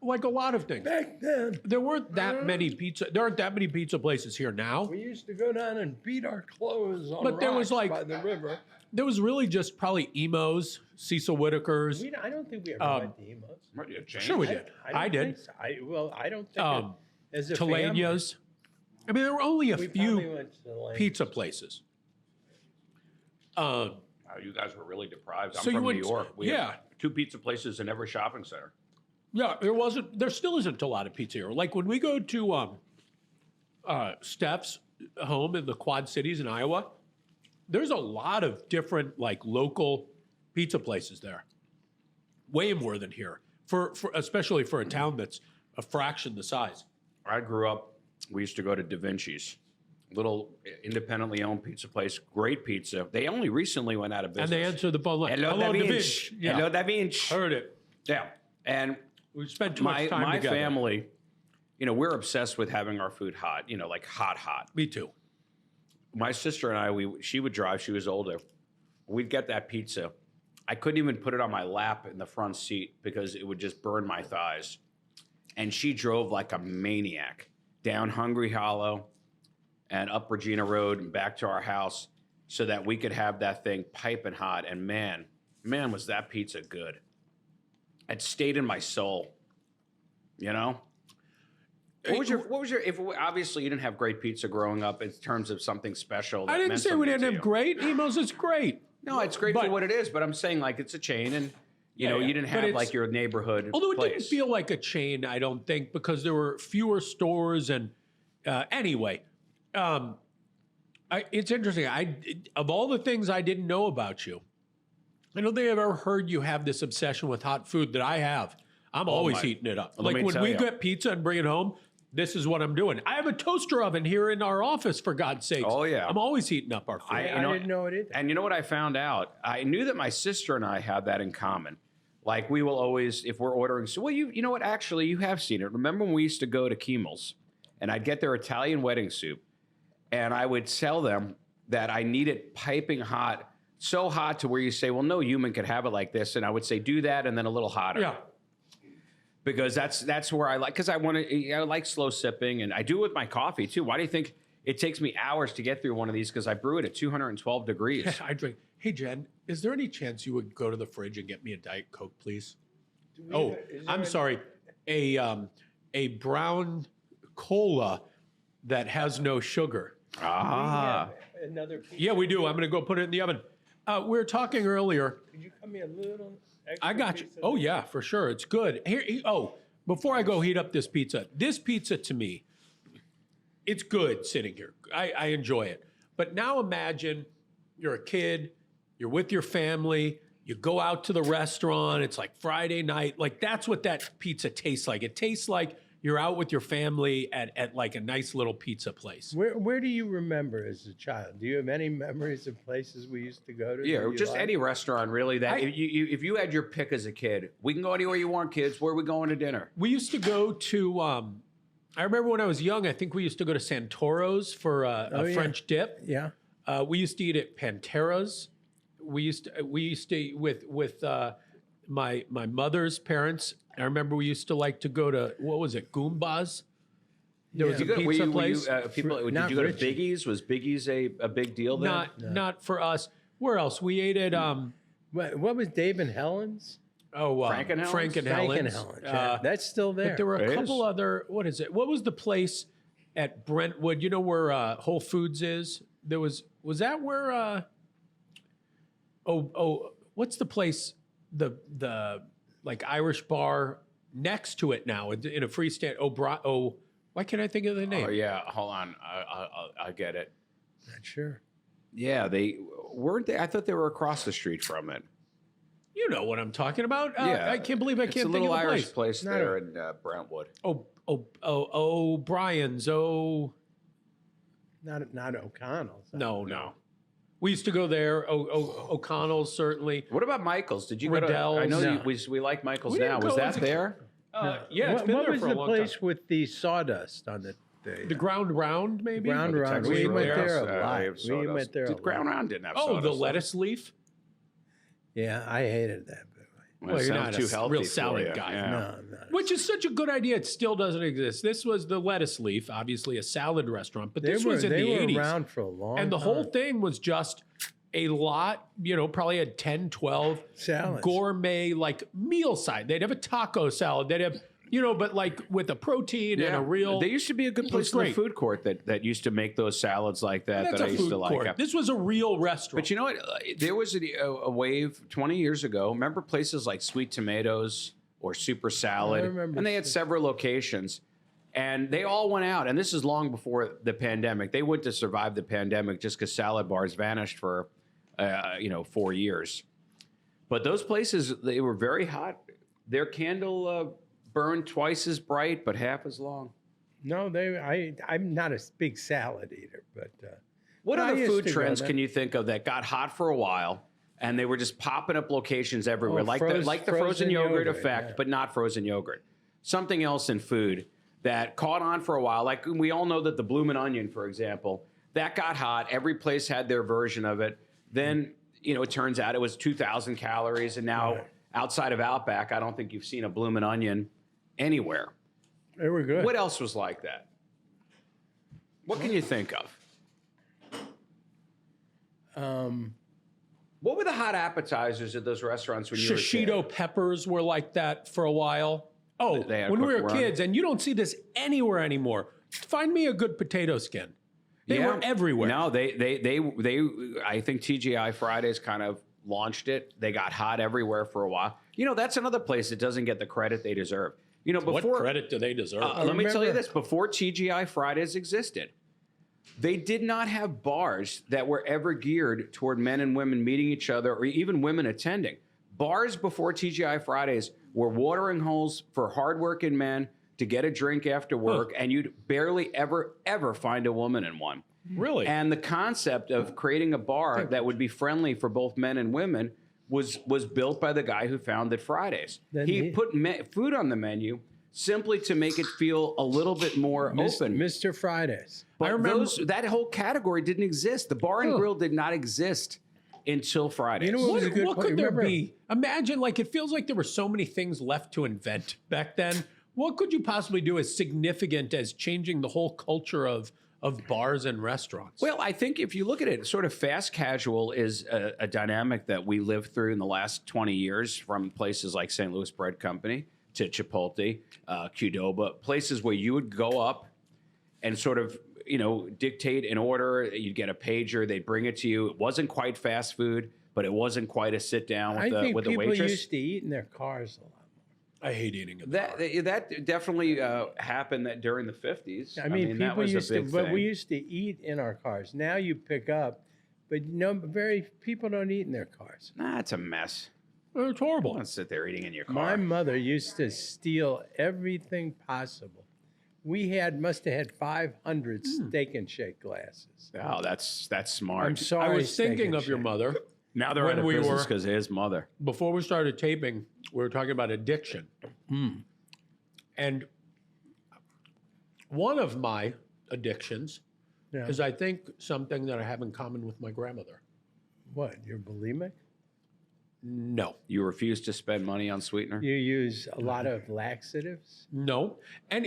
like a lot of things. Back then, There aren't that many pizza places here now. we used to go down and beat our clothes on But there was rocks like- by the river. There was really just probably Emos, Cecil Whitaker's. I don't think we ever went to Emos. What, you changed? Sure we did. I don't did. think so. I don't think as a Telena's. I mean, there were only a family, we few probably went to Telena's. pizza places. Oh, you guys were really deprived. I'm So you from New went- York. We yeah. have 2 pizza places in every shopping center. Yeah, there still isn't a lot of pizza here. Like when we go to Steph's home in the Quad Cities in Iowa, there's a lot of different like local pizza places there. Way more than here. For especially for a town that's a fraction the size. I grew up, we used to go to Da Vinci's, little independently owned pizza place, great pizza. They only recently went out of business. And they answer the phone like, Hello, Da Da Vinci. Vinci." Yeah. Hello, Da Vinci. Heard it. Yeah. And We spent too much time my together. family, we're obsessed with having our food hot, like hot. Me too. My sister and I, she would drive, she was older. We'd get that pizza. I couldn't even put it on my lap in the front seat because it would just burn my thighs. and she drove like a maniac down Hungry Hollow and up Regina Road and back to our house so that we could have that thing piping hot. And man, was that pizza good. It stayed in my soul, you know? What was your, if obviously you didn't have great pizza growing up in terms of something special. That I didn't meant say we something didn't to have you. great. Emos is great. No, it's great for what it is, but I'm saying like it's a chain and you know, you didn't have like your neighborhood Although it place. didn't feel like a chain, I don't think, because there were fewer stores. And anyway, it's interesting. Of all the things I didn't know about you, I don't think I've ever heard you have this obsession with hot food that I have. I'm always heating it up. Let me Like when tell we you. get pizza and bring it home, this is what I'm doing. I have a toaster oven here in our office, for God's sakes. Oh, yeah. I'm always heating up our food. I didn't know it either. And you know what I found out? I knew that my sister and I had that in common. Like we will always, if we're ordering, so well, you know what? Actually, you have seen it. Remember when we used to go to Kiemel's, and I'd get their Italian wedding soup, and I would tell them that I need it piping hot, so hot to where you say, well, no human could have it like this, and I would say, do that, and then a little hotter. Yeah. Because that's where I like, because I like slow sipping, and I do it with my coffee too. Why do you think it takes me hours to get through one of these? Because I brew it at 212 degrees. I drink. Hey, Jen, is there any chance you would go to the fridge and get me a Diet Coke, please? Oh, I'm sorry. A brown cola that has no sugar. Ah. Another piece. Yeah, we do. I'm going to go put it in the oven. We were talking earlier. Could you cut me a little extra I got you. piece of Oh, yeah, for sure. It's good. Before I go heat up this pizza to me, it's good sitting here. I enjoy it. But now imagine you're a kid, you're with your family, you go out to the restaurant, it's like Friday night. Like that's what that pizza tastes like. It tastes like you're out with your family at like a nice little pizza place. Where do you remember as a child? Do you have any memories of places we used to go to? Yeah, that you just liked? any restaurant really. That if you had your pick as a kid, we can go anywhere you want, kids. Where are we going to dinner? We used to go to, I remember when I was young, I think we used to go to Santoro's for a yeah. French dip. Yeah. We used to eat at Pantera's. We used to eat with my mother's parents. I remember we used to like to go to, what was it, Goombas? There was a pizza place. Did you Not go to Richie. Biggie's? Was Biggie's a big deal then? Not for us. Where else? We ate at What was Dave and Helen's? Frank and Helen's? Frank and Frank and Helen's. Helen's. Yeah. That's still there. But there were a It couple is. other. What is it? What was the place at Brentwood? You know where Whole Foods is? There was that where? What's the place? The like Irish bar next to it now in a freestand. Why can't I think of the name? Oh yeah, hold on. I get it. Not sure. Yeah, they weren't. They, I thought they were across the street from it. You know what I'm talking about. Yeah, I can't believe I It's can't a think little of the Irish place. place there in Brentwood. Brian's. Not O'Connell's. No. We used to go there. O'Connell's certainly. What about Michael's? Did you go to? Riddell's. I know No. we like Michael's We didn't now. go Was that as a there? Yeah, it's been What there was for a the long place time. with the sawdust on the The Ground Round, maybe. Ground the Round? Texas We went Roadhouse, there a they lot. have We sawdust. went there a The Ground lot. Round didn't have Oh, sawdust. the lettuce leaf. Yeah, I hated that. Well, you're sounds not too a healthy real for salad you. guy. Yeah. No, I'm not. Which is such a good idea. It still doesn't exist. This was the lettuce leaf, obviously a salad restaurant, but this was in the 80s. They were around for a long And the time. whole thing was just a lot, probably had 10, 12 Salads. gourmet like meal side. They'd have a taco salad. They'd have, but like with a protein and a real. There used to be a good was place in the great. food court that used to make those salads like that. That's that I a used food to like. court. This was a real restaurant. But you know what? There was a wave 20 years ago. Remember places like Sweet Tomatoes or Super Salad? remember And they had several locations. And they all went out. And this is long before the pandemic. They wouldn't have survived the pandemic just because salad bars vanished for, 4 years. But those places, they were very hot. Their candle burned twice as bright, but half as long. No, I'm not a big salad eater, but What I other used food to go trends there. can you think of that got hot for a while and they were just popping up locations everywhere, like the frozen frozen yogurt yogurt, effect, yeah. but not frozen yogurt? Something else in food that caught on for a while, like we all know that the bloomin' onion, for example, that got hot. Every place had their version of it. Then it turns out it was 2,000 calories, and now outside of Outback, I don't think you've seen a bloomin' onion anywhere. They were good. What else was like that? What can you think of? What were the hot appetizers at those restaurants when you were a kid? Shishito peppers were like that for a while. Oh, They had when we cooked were around. kids, and you don't see this anywhere anymore. Find me a good potato skin. They were everywhere. No, they. I think TGI Fridays kind of launched it. They got hot everywhere for a while. You know, that's another place that doesn't get the credit they deserve. You know, before What credit do they deserve? let me tell you remember- this: before TGI Fridays existed, they did not have bars that were ever geared toward men and women meeting each other, or even women attending. Bars before TGI Fridays were watering holes for hardworking men to get a drink after work, and you'd barely ever find a woman in one. Really? And the concept of creating a bar that would be friendly for both men and women was built by the guy who founded Fridays. Then He he- put food on the menu simply to make it feel a little bit more open. Mr. Fridays. But I remember- that whole category didn't exist. The bar and grill did not exist until Fridays. You know what was a good What point? could there Remember- be? Imagine, like, it feels like there were so many things left to invent back then. What could you possibly do as significant as changing the whole culture of bars and restaurants? Well, I think if you look at it, sort of fast casual is a dynamic that we lived through in the last 20 years, from places like St. Louis Bread Company to Chipotle, Qdoba, places where you would go up and sort of, dictate an order. You'd get a pager, they'd bring it to you. It wasn't quite fast food, but it wasn't quite a sit down I think with the people waitress. used to eat in their cars a lot. I hate eating in the car. That definitely happened during the 50s. I mean, that people was used a to, big but thing. we used to eat in our cars. Now you pick up, but people don't eat in their cars. Nah, it's a mess. It's horrible. Don't sit there eating in your car. My mother used to steal everything possible. We must have had 500 Steak and Shake glasses. Oh, that's smart. I'm sorry. I was Steak thinking and of your Shake. mother. Now they're when out of we business were- because of his mother. Before we started taping, we were talking about addiction. And one of my addictions Yeah. is, I think, something that I have in common with my grandmother. What? You're bulimic? No. You refuse to spend money on sweetener? You use a lot of laxatives? No.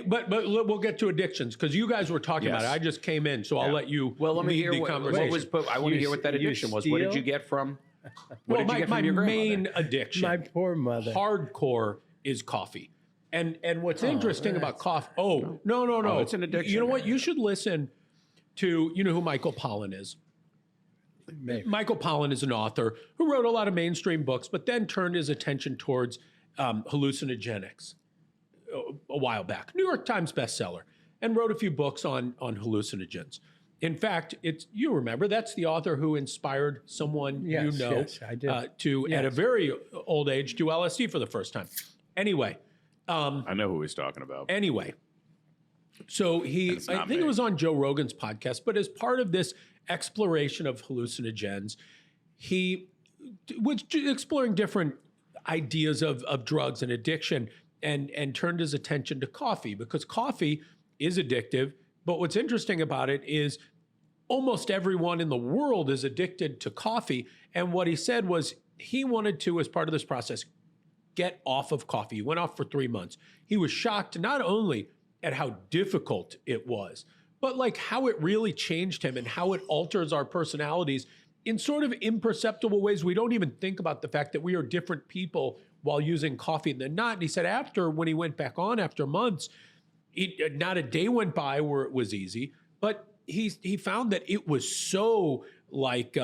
But we'll get to addictions because you guys were talking about it. Yes. I just came in, so I'll let you Well, let me lead hear the what conversation. was. I want to You hear what that you addiction was. What did you steal? get from? What Well, did you my get from your grandmother? main addiction, My poor mother. hardcore, is coffee. And what's interesting about coffee? No. it's an addiction. You know what? You should listen to, you know who Michael Pollan is? Maybe. Michael Pollan is an author who wrote a lot of mainstream books, but then turned his attention towards hallucinogenics a while back. New York Times bestseller, and wrote a few books on hallucinogens. In fact, you remember that's the author who inspired someone Yes, I did. to at a very old age do LSD for the first time. Anyway, I know who he's talking about. so I not think me. it was on Joe Rogan's podcast, but as part of this exploration of hallucinogens, he was exploring different ideas of drugs and addiction, and turned his attention to coffee, because coffee is addictive. But what's interesting about it is almost everyone in the world is addicted to coffee. And what he said was he wanted to, as part of this process, get off of coffee. He went off for 3 months. He was shocked not only at how difficult it was, but like how it really changed him and how it alters our personalities in sort of imperceptible ways. We don't even think about the fact that we are different people while using coffee than not. And he said when he went back on after months, not a day went by where it was easy, but he found that it was so like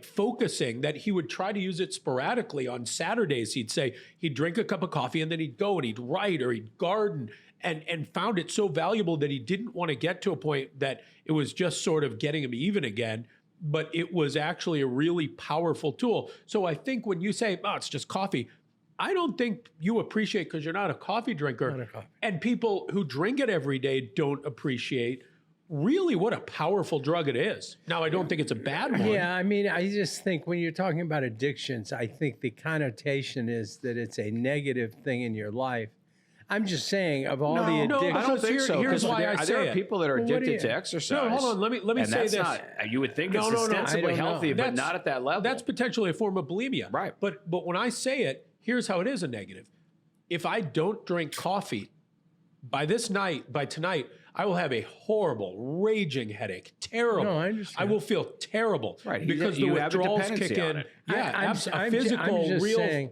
focusing that he would try to use it sporadically. On Saturdays, he'd drink a cup of coffee and then he'd go and he'd write or he'd garden, and found it so valuable that he didn't want to get to a point that it was just sort of getting him even again, but it was actually a really powerful tool. So I think when you say, it's just coffee, I don't think you appreciate, because you're not a coffee drinker. Not a coffee. And people who drink it every day don't appreciate really what a powerful drug it is. Now, I don't think it's a bad one. Yeah, I mean, I just think when you're talking about addictions, I think the connotation is that it's a negative thing in your life. I'm just saying, of all the no, addictions. I don't Because think so. here's 'cause why I there say are it. people that are Well, what do addicted you- to exercise. No, hold on. Let me and say that's this. Not, you would think it's No. ostensibly I don't know. healthy, but That's- not at that level. That's potentially a form of bulimia. Right. But when I say it, here's how it is a negative. If I don't drink coffee, by tonight, I will have a horrible, raging headache. Terrible. No, I understand. I will feel terrible. Right. Because the You have a withdrawals dependency kick on in. it. Yeah, I'm physical, just real. saying,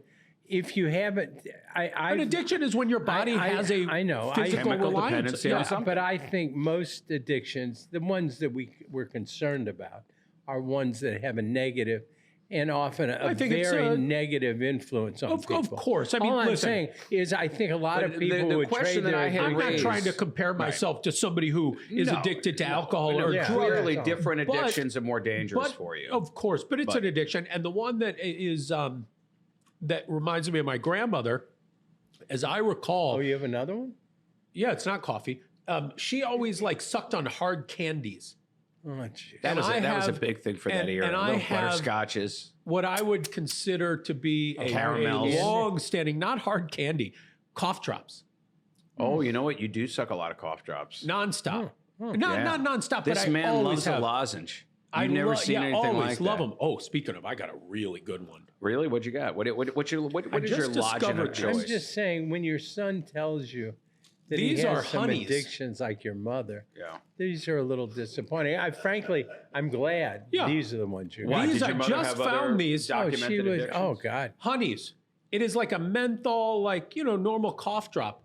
if you haven't, An addiction is when your body has a I know. physical Chemical reliance. dependency on Yeah. something. But I think most addictions, the ones that we're concerned about, are ones that have a negative and often a think it's very a- negative influence on people. Of course. I mean, all I'm listen. saying is I think a lot But of people the would question trade that their I had I'm not raised- trying to compare myself to somebody who is No, addicted to alcohol or Yeah. drugs. Clearly, Yeah. different But- addictions are more dangerous for you. Of course, but it's an addiction. And the one that is that reminds me of my grandmother, as I recall, Oh, you have another one? yeah, it's not coffee. She always like sucked on hard candies. Oh, jeez. That was I that was a have- big thing for that and- era. and I Little have- butterscotches. What I would consider to be a Caramels. long-standing, not hard candy, cough drops, Oh, you know what? You do suck a lot of cough drops. nonstop. Oh, Not nonstop, This but I man always loves have. a lozenge. I You've never lo- seen yeah, anything always like love that. them. Oh, speaking of, I got a really good one. Really? What'd you got? What is your just lodging of discovered choice? I'm just saying, when your son tells you that These he has are some honeys. addictions like your mother, Yeah. these are a little disappointing. Frankly, I'm glad Yeah. these are the ones you Why? These Did I your mother just have other found these. documented she was. addictions? Oh God. Honeys. It is like a menthol, like, normal cough drop.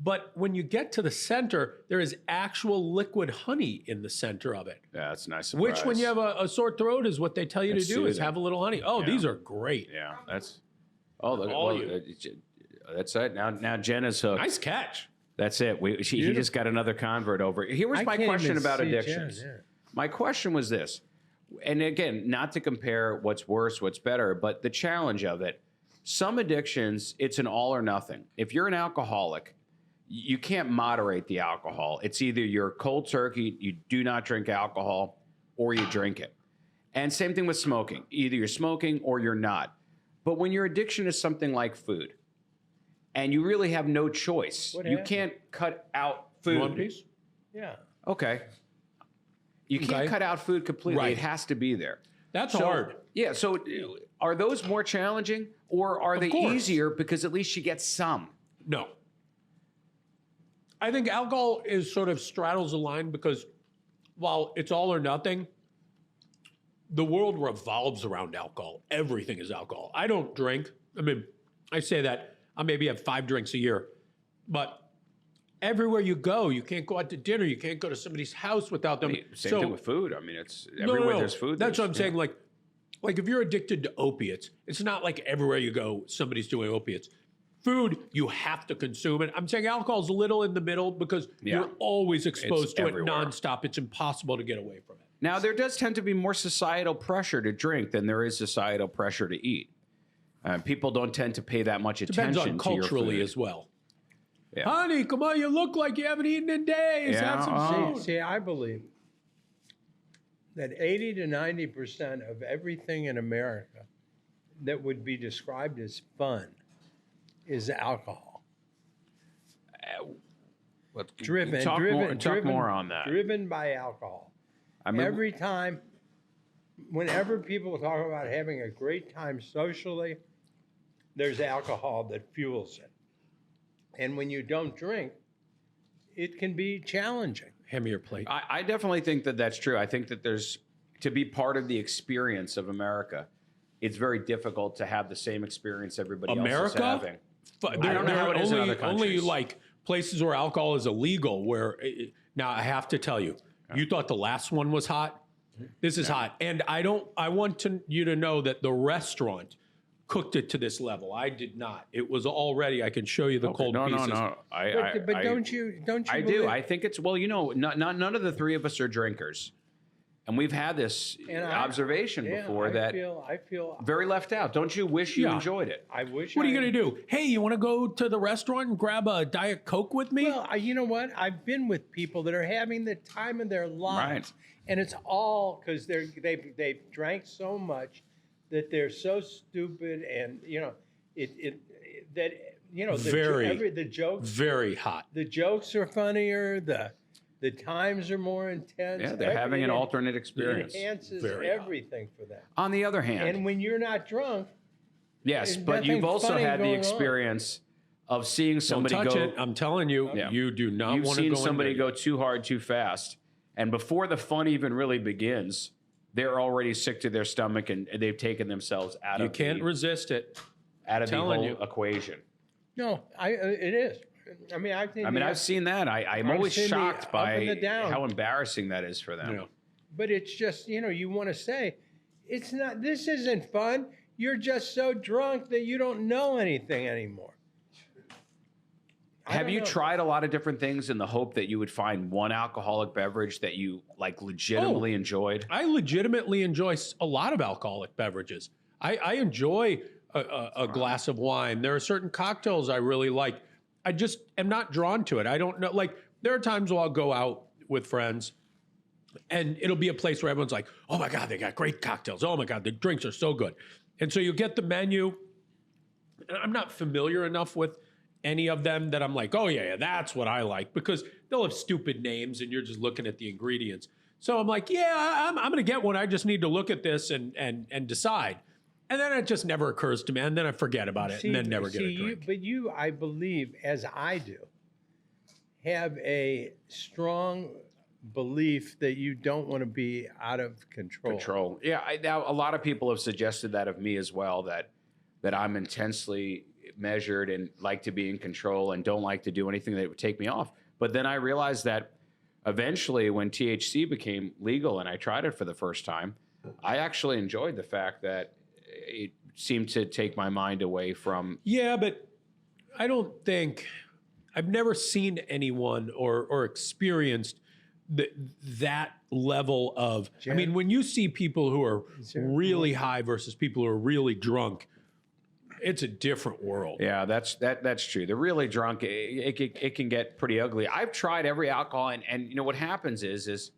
But when you get to the center, there is actual liquid honey in the center of it. Yeah, that's a nice. Which, when surprise. you have a sore throat, is what they tell you It's to do is soothing. have a little honey. Oh, these are great. Yeah, that's. Oh, look, All well, you. that's it. Now Jen is hooked. Nice catch. That's it. He just got another convert over. Here was I my can't question even about see Jen, addictions. yeah. My question was this, and again, not to compare what's worse, what's better, but the challenge of it. Some addictions, it's an all or nothing. If you're an alcoholic, you can't moderate the alcohol. It's either you're cold turkey, you do not drink alcohol, or you drink it. And same thing with smoking. Either you're smoking or you're not. But when your addiction is something like food, and you really have no choice, What you happened? can't cut out You food. want a piece? Yeah. Okay. You can't Okay. cut out food completely. Right. It has to be there. That's So- hard. Yeah. So are those more challenging or are they course. easier because at least you get some? No. I think alcohol is sort of straddles the line because while it's all or nothing, the world revolves around alcohol. Everything is alcohol. I don't drink. I mean, I say that I maybe have 5 drinks a year, but everywhere you go, you can't go out to dinner. You can't go to somebody's house without them. Same thing with food. I mean, it's No, everywhere no. there's food. That's what I'm there's- saying. Like if you're addicted to opiates, it's not like everywhere you go, somebody's doing opiates. Food, you have to consume it. I'm saying alcohol's a little in the middle because Yeah. you're always exposed to everywhere. it nonstop. It's impossible to get away from it. Now, there does tend to be more societal pressure to drink than there is societal pressure to eat. People don't tend to pay that much Depends attention on to your culturally food. as well. Yeah. Honey, come on, you look like you haven't eaten in days. Yeah, Have some oh. food. See, I believe that 80 to 90% of everything in America that would be described as fun is alcohol. Driven, talk driven, more, talk driven, more on that. Driven by alcohol. I mean, Every time, whenever people talk about having a great time socially, there's alcohol that fuels it. And when you don't drink, it can be challenging. Hand me your plate. I definitely think that that's true. I think that there's to be part of the experience of America. It's very difficult to have the same experience everybody else is America? having. But I don't know how it is in other only countries. like places where alcohol is illegal. Now I have to tell you, you thought the last one was hot. This is hot, and I want you to know that the restaurant cooked it to this level. I did not. It was already. I can show you the cold No, pieces. no. But don't you I believe, do. I think it's none of the three of us are drinkers, and we've had this and observation before that I feel very left out. Don't you wish you Yeah. enjoyed it? I wish. What are you going to do? Hey, you want to go to the restaurant and grab a Diet Coke with me? Well, you know what? I've been with people that are having the time of their lives, Right. and it's all because they've drank so much that they're so stupid, and the jokes Very hot. the jokes are funnier, the times are more intense. Yeah, they're having an it- alternate It experience. enhances Very hot. everything for them. On the other hand, And when you're not drunk, yes, there's but you've nothing also funny had the going on. experience of seeing Don't somebody touch go. it. I'm telling you, Yeah. you do not You've want to seen go somebody in go too hard, too fast, and before the fun even really begins, they're already sick to their stomach and they've taken themselves out You of can't the, resist it. out of the telling whole you. equation. No, it is. I mean, I think. I've seen that. I'm I've always seen the shocked up and the by down. how embarrassing that is for them. You know. But it's just, you want to say, it's not. This isn't fun. You're just so drunk that you don't know anything anymore. Have you tried a lot of different things in the hope that you would find one alcoholic beverage that you like legitimately enjoyed? I legitimately enjoy a lot of alcoholic beverages. I enjoy a glass of wine. There are certain cocktails I really like. I just am not drawn to it. I don't know. Like, there are times where I'll go out with friends and it'll be a place where everyone's like, oh my God, they got great cocktails. Oh my God, the drinks are so good. And so you get the menu, and I'm not familiar enough with any of them that I'm like, oh yeah, that's what I like, because they'll have stupid names and you're just looking at the ingredients. So I'm like, yeah, I'm going to get one. I just need to look at this and decide. And then it just never occurs to me, and then I forget about it, and then never get a drink. But you, I believe, as I do, have a strong belief that you don't want to be out of control. Yeah, now a lot of people have suggested that of me as well, that I'm intensely measured and like to be in control and don't like to do anything that would take me off. But then I realized that eventually when THC became legal and I tried it for the first time, I actually enjoyed the fact that it seemed to take my mind away from. Yeah, but I don't think I've never seen anyone or experienced that level of. I mean, when you see people who are really high versus people who are really drunk, it's a different world. Yeah, that's true. The really drunk, it can get pretty ugly. I've tried every alcohol, and you know what happens is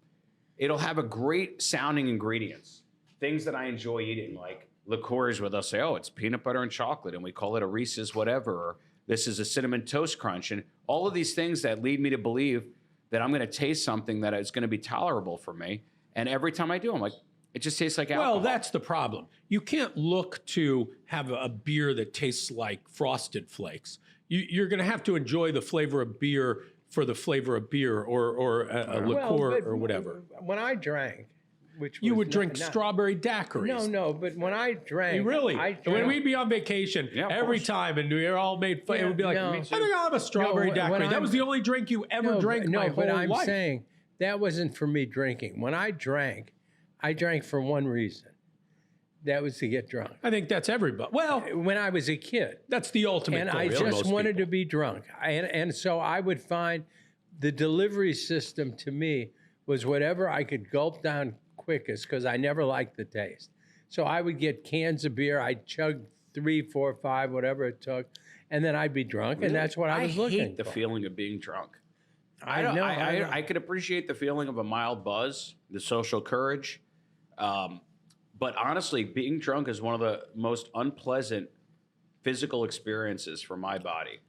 it'll have a great sounding ingredients, things that I enjoy eating, like liqueurs where they'll say, oh, it's peanut butter and chocolate, and we call it a Reese's whatever, or this is a cinnamon toast crunch, and all of these things that lead me to believe that I'm going to taste something that is going to be tolerable for me. And every time I do, I'm like, it just tastes like alcohol. Well, that's the problem. You can't look to have a beer that tastes like Frosted Flakes. You're going to have to enjoy the flavor of beer for the flavor of beer, or a liqueur or whatever. When I drank, which You was would drink not, strawberry daiquiris. No, but when I drank, Really? I drank, When we'd be on vacation, Yeah, of every course. time, and we were all made fun, it would be like, no. I think I'll have a strawberry No, when daiquiri. That I'm- was the only drink you ever drank my whole but I'm life. saying that wasn't for me drinking. When I drank for one reason. That was to get drunk. I think that's everybody. Well, When I was a kid. that's the ultimate And goal. I really, just most wanted people. to be drunk. And so I would find the delivery system to me was whatever I could gulp down quickest, because I never liked the taste. So I would get cans of beer. I'd chug 3, 4, 5, whatever it took, and then I'd be drunk, and that's what I was looking hate the for. feeling of being drunk. I know. I could appreciate the feeling of a mild buzz, the social courage. But honestly, being drunk is one of the most unpleasant physical experiences for my body.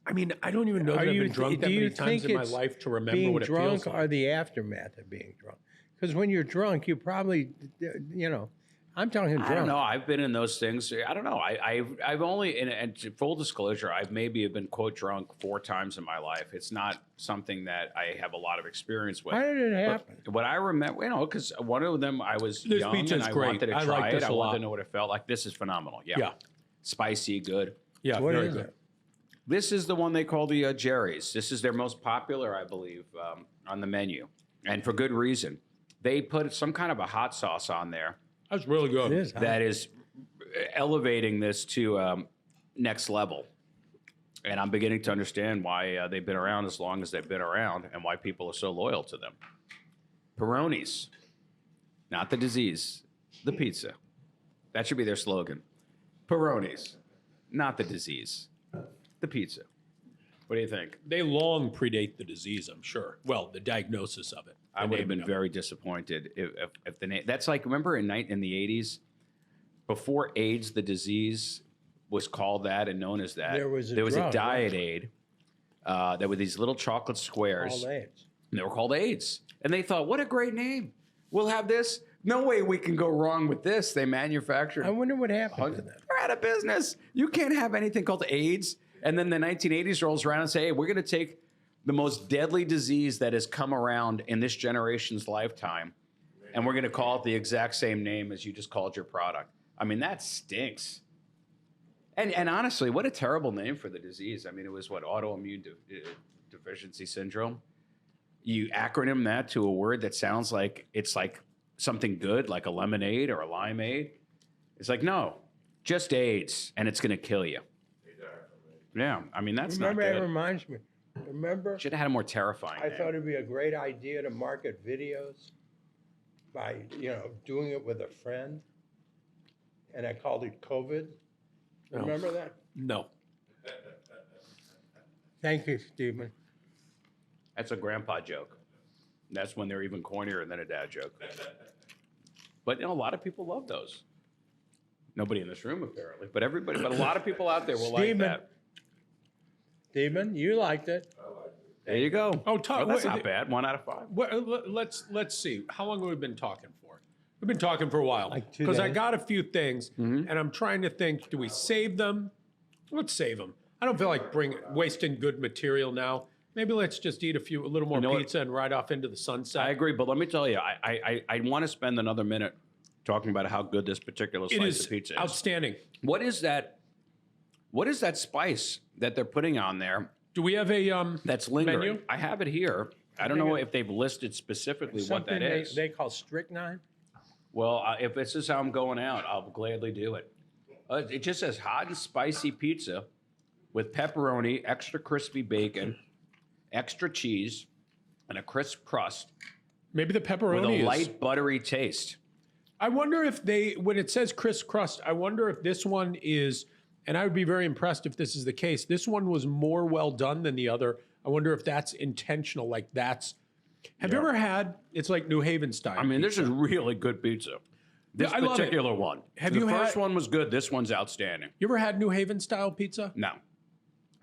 I mean, I don't even know that I've been drunk that many times in my life to remember what it feels being drunk like. or the aftermath of being drunk? Because when you're drunk, you probably, I'm talking drunk. I don't know. I've been in those things. I don't know. I've only, and full disclosure, I've maybe been quote drunk 4 times in my life. It's not something that I have a lot of experience with. How did it happen? But what I remember, because one of them I was This young pizza's and I great. wanted to I try like it. this I a wanted lot. to know what it felt like. This is phenomenal. Yeah. Yeah. Spicy, good. Yeah, What very is good. it? This is the one they call the Jerry's. This is their most popular, I believe, on the menu, and for good reason. They put some kind of a hot sauce on there That's really good. It is. that is elevating this to next level. And I'm beginning to understand why they've been around as long as they've been around and why people are so loyal to them. Pirrone's, not the disease, the pizza. That should be their slogan. Pirrone's, not the disease, the pizza. What do you think? They long predate the disease, I'm sure. Well, the diagnosis of it. I would have been very disappointed if the name. That's like, remember in the 80s, before AIDS, the disease was called that and known as that. There was a a drug, diet aid. There were these little chocolate squares. All AIDS. And they were called AIDS. And they thought, what a great name. We'll have this. No way we can go wrong with this. They manufactured. I wonder what happened to them. They're out of business. You can't have anything called AIDS And then the 1980s rolls around and say, hey, we're going to take the most deadly disease that has come around in this generation's lifetime, and we're going to call it the exact same name as you just called your product. I mean, that stinks. And honestly, what a terrible name for the disease. I mean, it was what, autoimmune deficiency syndrome? You acronym that to a word that sounds like it's like something good, like a lemonade or a limeade. It's like, no, just AIDS, and it's going to kill you. Yeah, I mean, that's not Remember, good. it reminds me. Remember, Should have had a more terrifying I name. thought it'd be a great idea to market videos by, doing it with a friend. And I called it COVID. No. Remember that? No. Thank you, Stephen. That's a grandpa joke. That's when they're even cornier than a dad joke. But a lot of people love those. Nobody in this room apparently, but a lot of people out there will like that. Stephen, you liked it. There you go. Oh, that's not bad. 1 out of 5. Let's see. How long have we been talking for? We've been talking for a while. Like 2 Because I days. got a few things, and I'm trying to think, do we save them? Let's save them. I don't feel like wasting good material now. Maybe let's just eat a little more You know what? pizza and ride off into the sunset. I agree, but let me tell you, I want to spend another minute talking about how good this particular It slice is of pizza is. outstanding. What is that? What is that spice that they're putting on there Do we have a that's lingering? menu? I have it here. I don't know if they've listed specifically what Something that is. they call strychnine. Well, if this is how I'm going out, I'll gladly do it. It just says hot and spicy pizza with pepperoni, extra crispy bacon, extra cheese, and a crisp crust Maybe the with pepperoni a is. light buttery taste. I wonder if when it says crisp crust, I wonder if this one is, and I would be very impressed if this is the case. This one was more well done than the other. I wonder if that's intentional. Like that's. Have you ever had? It's like New Haven style. I mean, this is really good pizza. This I love it. particular one. Have the you first had- one was good. This one's outstanding. You ever had New Haven style pizza? No.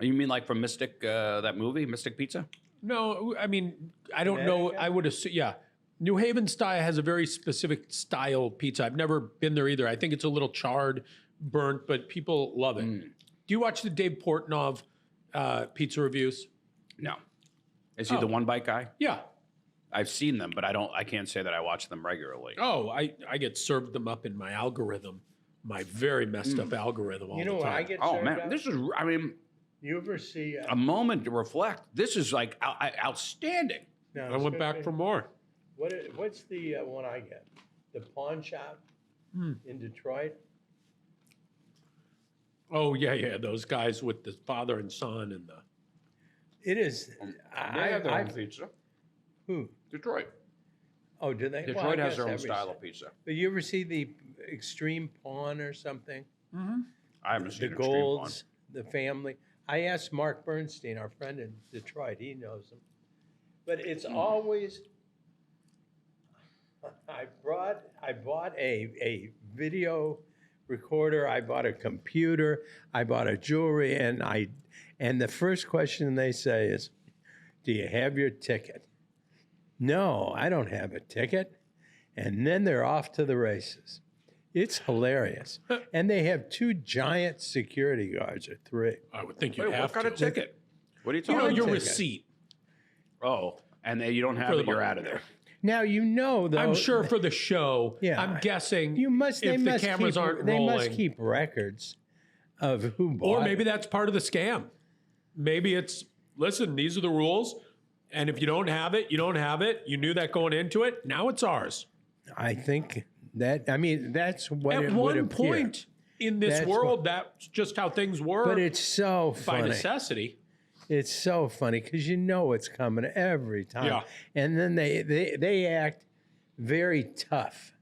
You mean like from Mystic, that movie, Mystic Pizza? No, I mean I don't know. Connecticut? I would assume. Yeah, New Haven style has a very specific style pizza. I've never been there either. I think it's a little charred, burnt, but people love it. Do you watch the Dave Portnoy pizza reviews? No. Is he the one bite guy? Yeah. I've seen them, but I can't say that I watch them regularly. Oh, I get served them up in my algorithm, my very messed up algorithm all You know the what time. I get Oh served man, up? this is, I mean, You ever see? a moment to reflect. This is like outstanding. No, I it's went gonna back be- for more. What's the one I get? The pawn shop in Detroit. Oh yeah, those guys with the father and son and the. It is. pizza. Who? Detroit. Oh, do they? Well, Detroit I has guess their own every style city. of pizza. But you ever see the Extreme Pawn or something? I haven't The seen Extreme Golds, the family. I asked Mark Bernstein, our friend in Detroit. He knows them. But it's always. I bought a video recorder. I bought a computer. I bought a jewelry, and the first question they say is, "Do you have your ticket?" No, I don't have a ticket. And then they're off to the races. It's hilarious. And they have 2 giant security guards, or 3. I would think you Wait, have what kind to. of ticket? What are you You talking know about? your ticket. receipt. Oh, and then you don't have For the it, you're moment. out of there. Now though. I'm sure for the show. Yeah. I'm guessing. You must. They if the must cameras keep, aren't They rolling, must keep records of who bought. or maybe that's part of the scam. Maybe it's listen. These are the rules, and if you don't have it, you don't have it. You knew that going into it. Now it's ours. I think that. I mean, that's what it At would one appear. point in this That's world, that's just how things were. But it's so by funny. necessity. It's so funny because you know it's coming every time. Yeah. And then they act very tough.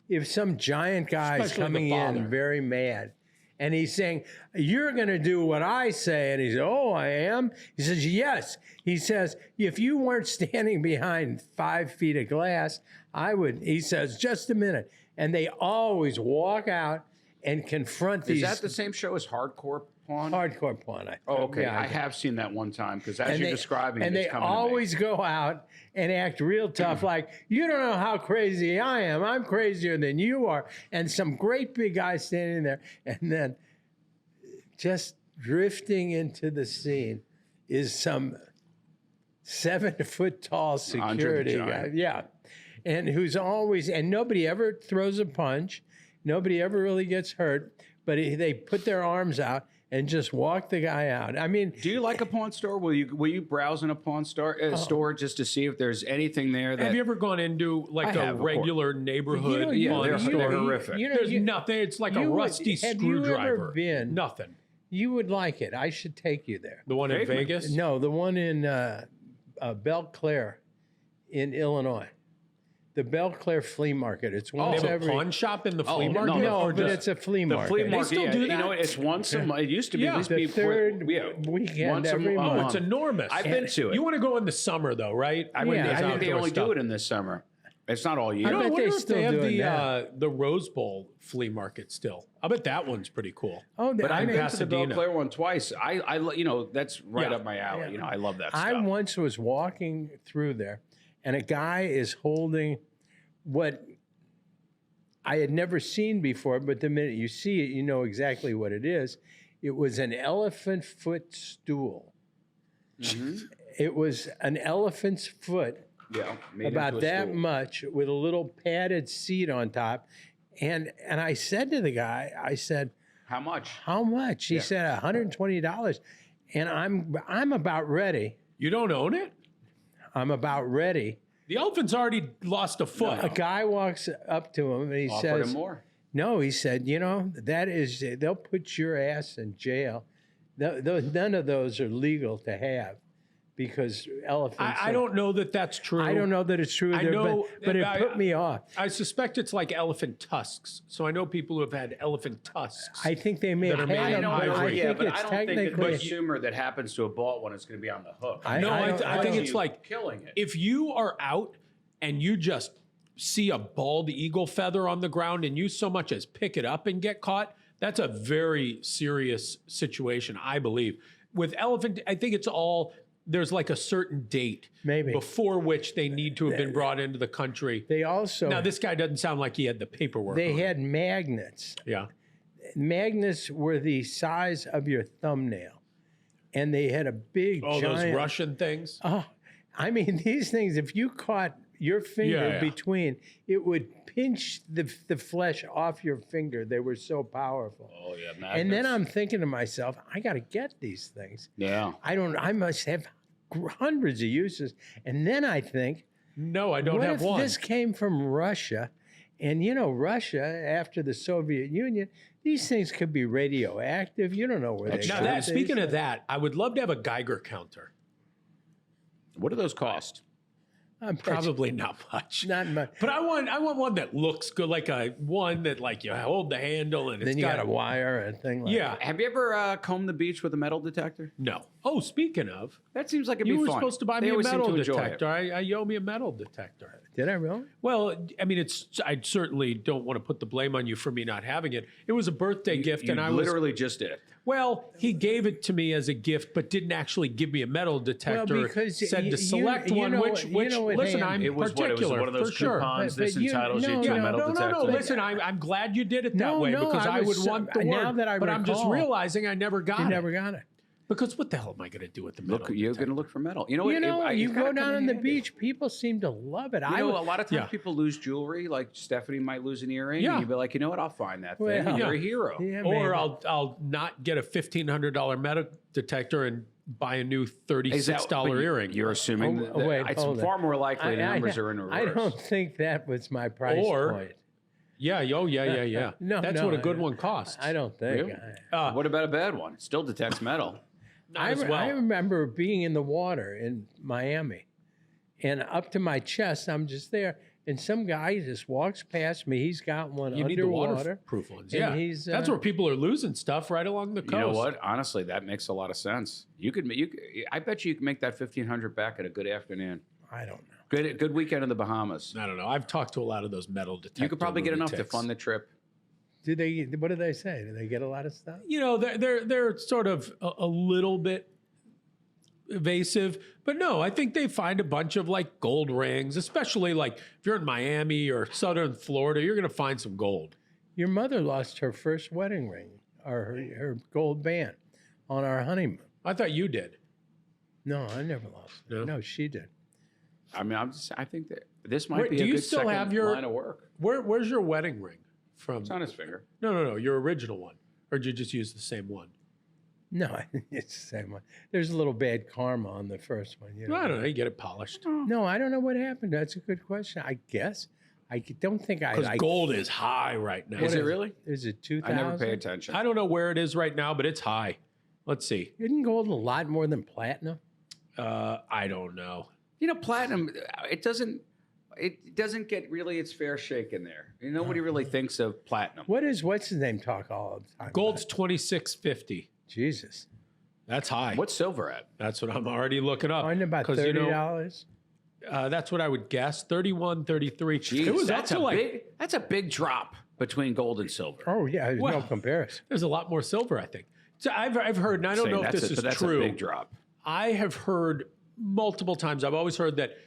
If some giant guy's Especially the coming father. in very mad and he's saying, "You're going to do what I say," and he says, "Oh, I am." He says, "Yes." He says, "If you weren't standing behind 5 feet of glass, I would." He says, "Just a minute." And they always walk out and confront Is these that the same show as Hardcore Pawn? hardcore pawn. Oh, okay. Yeah, I have seen that one time because as you're they- describing and it, they it's coming to me. always go out and act real tough, like, "You don't know how crazy I am. I'm crazier than you are." And some great big guy standing there, and then just drifting into the scene is some 7-foot tall security guy. Giant. Yeah. And who's always, and nobody ever throws a punch. Nobody ever really gets hurt, but they put their arms out and just walk the guy out. I mean, Do you like a pawn store? Will you browse in a pawn store just to see if there's anything there that Have you ever gone into like I a have, of course. regular neighborhood Yeah, pawn they're store? horrific. There's nothing. It's like a you would- rusty have you ever screwdriver. been- Nothing. you would like it. I should take you there. The one in Take me. Vegas? No, the one in Belle Claire in Illinois. The Belle Claire Flea Market. It's They once have a every. pawn shop in the flea no, market? No, Or but just- it's a flea the market. flea market? still yeah, do You that? know, it's once a month. It used to be. Yeah. These The people, third yeah, weekend once a every month. month. It's enormous. I've been to it. You want to go in the summer though, right? I Yeah, I think they think only stuff. do it in the summer. It's not all year. I I bet wonder they if still they have doing the Rose Bowl flea market still. I bet that one's pretty cool. Oh, But I I've mean, been to the Belle Pasadena. Claire one twice. That's right Yeah. up my alley. Yeah. You know, I love that I stuff. once was walking through there, and a guy is holding what I had never seen before, but the minute you see it, you know exactly what it is. It was an elephant foot stool. It was an elephant's foot, Yeah, made about into a that stool. much, with a little padded seat on top. And I said to the guy, I said, How much? "How much?" He said, $120. And I'm about ready. You don't own it? I'm about ready. The elephant's already lost a foot. A guy walks up to him and he Offered says, him more. "No," he said, they'll put your ass in jail. None of those are legal to have because elephants. I don't know that that's true. I don't know that it's true I either, know- but it I- put me off. I suspect it's like elephant tusks. So I know people who have had elephant tusks. I think they may That are have made had in them, but ivory. I yeah, think but it's I don't think the technically. consumer that happens to have bought one is going to be on the hook. No, I don't think know. it's like killing it. if you are out and you just see a bald eagle feather on the ground and you so much as pick it up and get caught, that's a very serious situation, I believe. With elephant, I think it's all there's like a certain date Maybe. before which they need to have been brought into the country. They also Now, this guy doesn't sound like he had the paperwork. they on it. had magnets. Yeah. Magnets were the size of your thumbnail, and they had a big Oh, giant. those Russian things. Oh, I mean, these things, if you caught your finger Yeah. between, it would pinch the flesh off your finger. They were so powerful. Oh yeah, And then magnets. I'm thinking to myself, I got to get these things. yeah. I must have hundreds of uses. And then I think, No, I don't what have if one. this came from Russia? And Russia, after the Soviet Union, these things could be radioactive. You don't know where they Now, got that these. speaking of that, I would love to have a Geiger counter. What do those cost? I bet Probably not much. not much. But I want one that looks good, like a one that like you hold the handle and it's Then you got got a wire and thing like yeah. Have you ever combed the beach with a metal detector? No. Oh, speaking of, That seems like it'd you be were fun. supposed to buy They me a always seem metal to enjoy it. detector. You owe me a metal detector. Did I really? Well, I mean, I certainly don't want to put the blame on you for me not having it. It was a birthday gift, You and I was literally just did. well. He gave it to me as a gift, but didn't actually give me a metal detector. because said you- to select you one, know which what- you know what listen, Ham- I'm It was what? It was particular one of those for sure. coupons. But This you- entitles no, you to Yeah, a metal no, detector. listen, I'm glad you did it that No, way no, because I I would was- want the now word. that I but I'm just recall, realizing I never got You it. never got it. Because what the hell am I going to do with the metal Look, you're detector? going to look for metal. You know what? You it's go gotta come down in on the handy. beach, people seem to love it. You know, would- a lot of times Yeah. people lose jewelry. Like Stephanie might lose an earring. Yeah. And you'd be like, you know what? I'll find that thing. Well, and you're a yeah. hero. yeah, Or maybe. I'll not get a $1,500 metal detector and buy a new Is $36 that- but earring. You're assuming Oh, wait, it's hold it. far more likely the numbers are in I reverse. don't think that was my price Or- point. Yeah. Oh, yeah. No, That's no, what a good I- one costs. I don't think. Really? What about a bad one? It still detects metal. Not as well. I remember being in the water in Miami, and up to my chest, I'm just there, and some guy just walks past me. He's got one You need the underwater. waterproof ones. and Yeah. he's, That's where people are losing stuff right along the coast. You know what? Honestly, that makes a lot of sense. I bet you could make that 1,500 back at a good afternoon. I don't know. Good weekend in the Bahamas. I don't know. I've talked to a lot of those metal detectors. You could probably get enough to fund the trip. Do they? What do they say? Do they get a lot of stuff? You know, they're sort of a little bit evasive, but no, I think they find a bunch of like gold rings, especially like if you're in Miami or southern Florida, you're going to find some gold. Your mother lost her first wedding ring, or her gold band, on our honeymoon. I thought you did. No, I never lost it. No? No, she did. I mean, I think that this might Wait, be do a you good still second have your- line of work. Where's your wedding ring from? It's on his finger. No, your original one. Or did you just use the same one? No, it's the same one. There's a little bad karma on the first one. You know? I don't know. You get it polished. No, I don't know what happened. That's a good question. I guess. I don't think I. Because gold is high right now. Is it really? Is it 2,000? I never pay attention. I don't know where it is right now, but it's high. Let's see. Isn't gold a lot more than platinum? I don't know. You know, platinum. It doesn't get really its fair shake in there. Nobody really thinks of platinum. What's his name talk all the time? Gold's 2650. Jesus. That's high. What's silver at? That's what I'm already looking up. Aren't about 'Cause, $30? That's what I would guess. 31, 33. Jeez, it was that's up to that's a big drop between gold and silver. Oh yeah, there's Well, no comparison. There's a lot more silver, I think. So I've heard, and I don't Saying know if that's this is but that's true. a big drop. I have heard multiple times. I've always heard that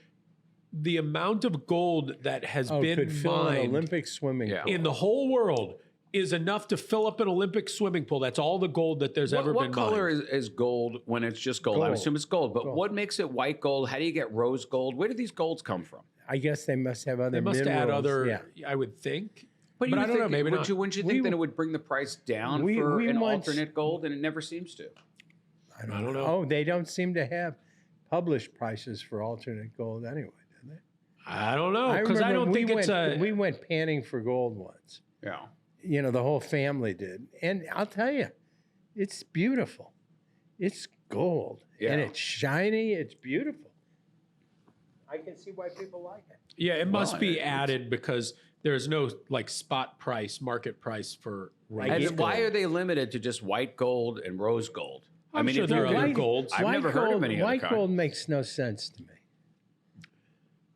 the amount of gold that has been Could fill an mined Olympic swimming Yeah. pool. in the whole world is enough to fill up an Olympic swimming pool. That's all the gold that there's ever What been color mined. is gold when it's just gold? I Gold. assume it's gold. But Gold. what makes it white gold? How do you get rose gold? Where do these golds come from? I guess they must have other They must minerals. add other, Yeah. I would think. But, I don't know, maybe not. Wouldn't you think that it would bring the price down we for an once- alternate gold? And it never seems to. I don't know. Oh, they don't seem to have published prices for alternate gold anyway, do they? I don't know, because I remember don't think it's a. we went panning for gold once. Yeah. You know, the whole family did. And I'll tell you, it's beautiful. It's gold. And Yeah. it's shiny. It's beautiful. I can see why people like it. Yeah, it must Well, be it's- added because there's no like spot price, market price for rose And gold. why are they limited to just white gold and rose gold? I'm sure if there you are other get- golds. I've never heard of any other White kind. gold makes no sense to me.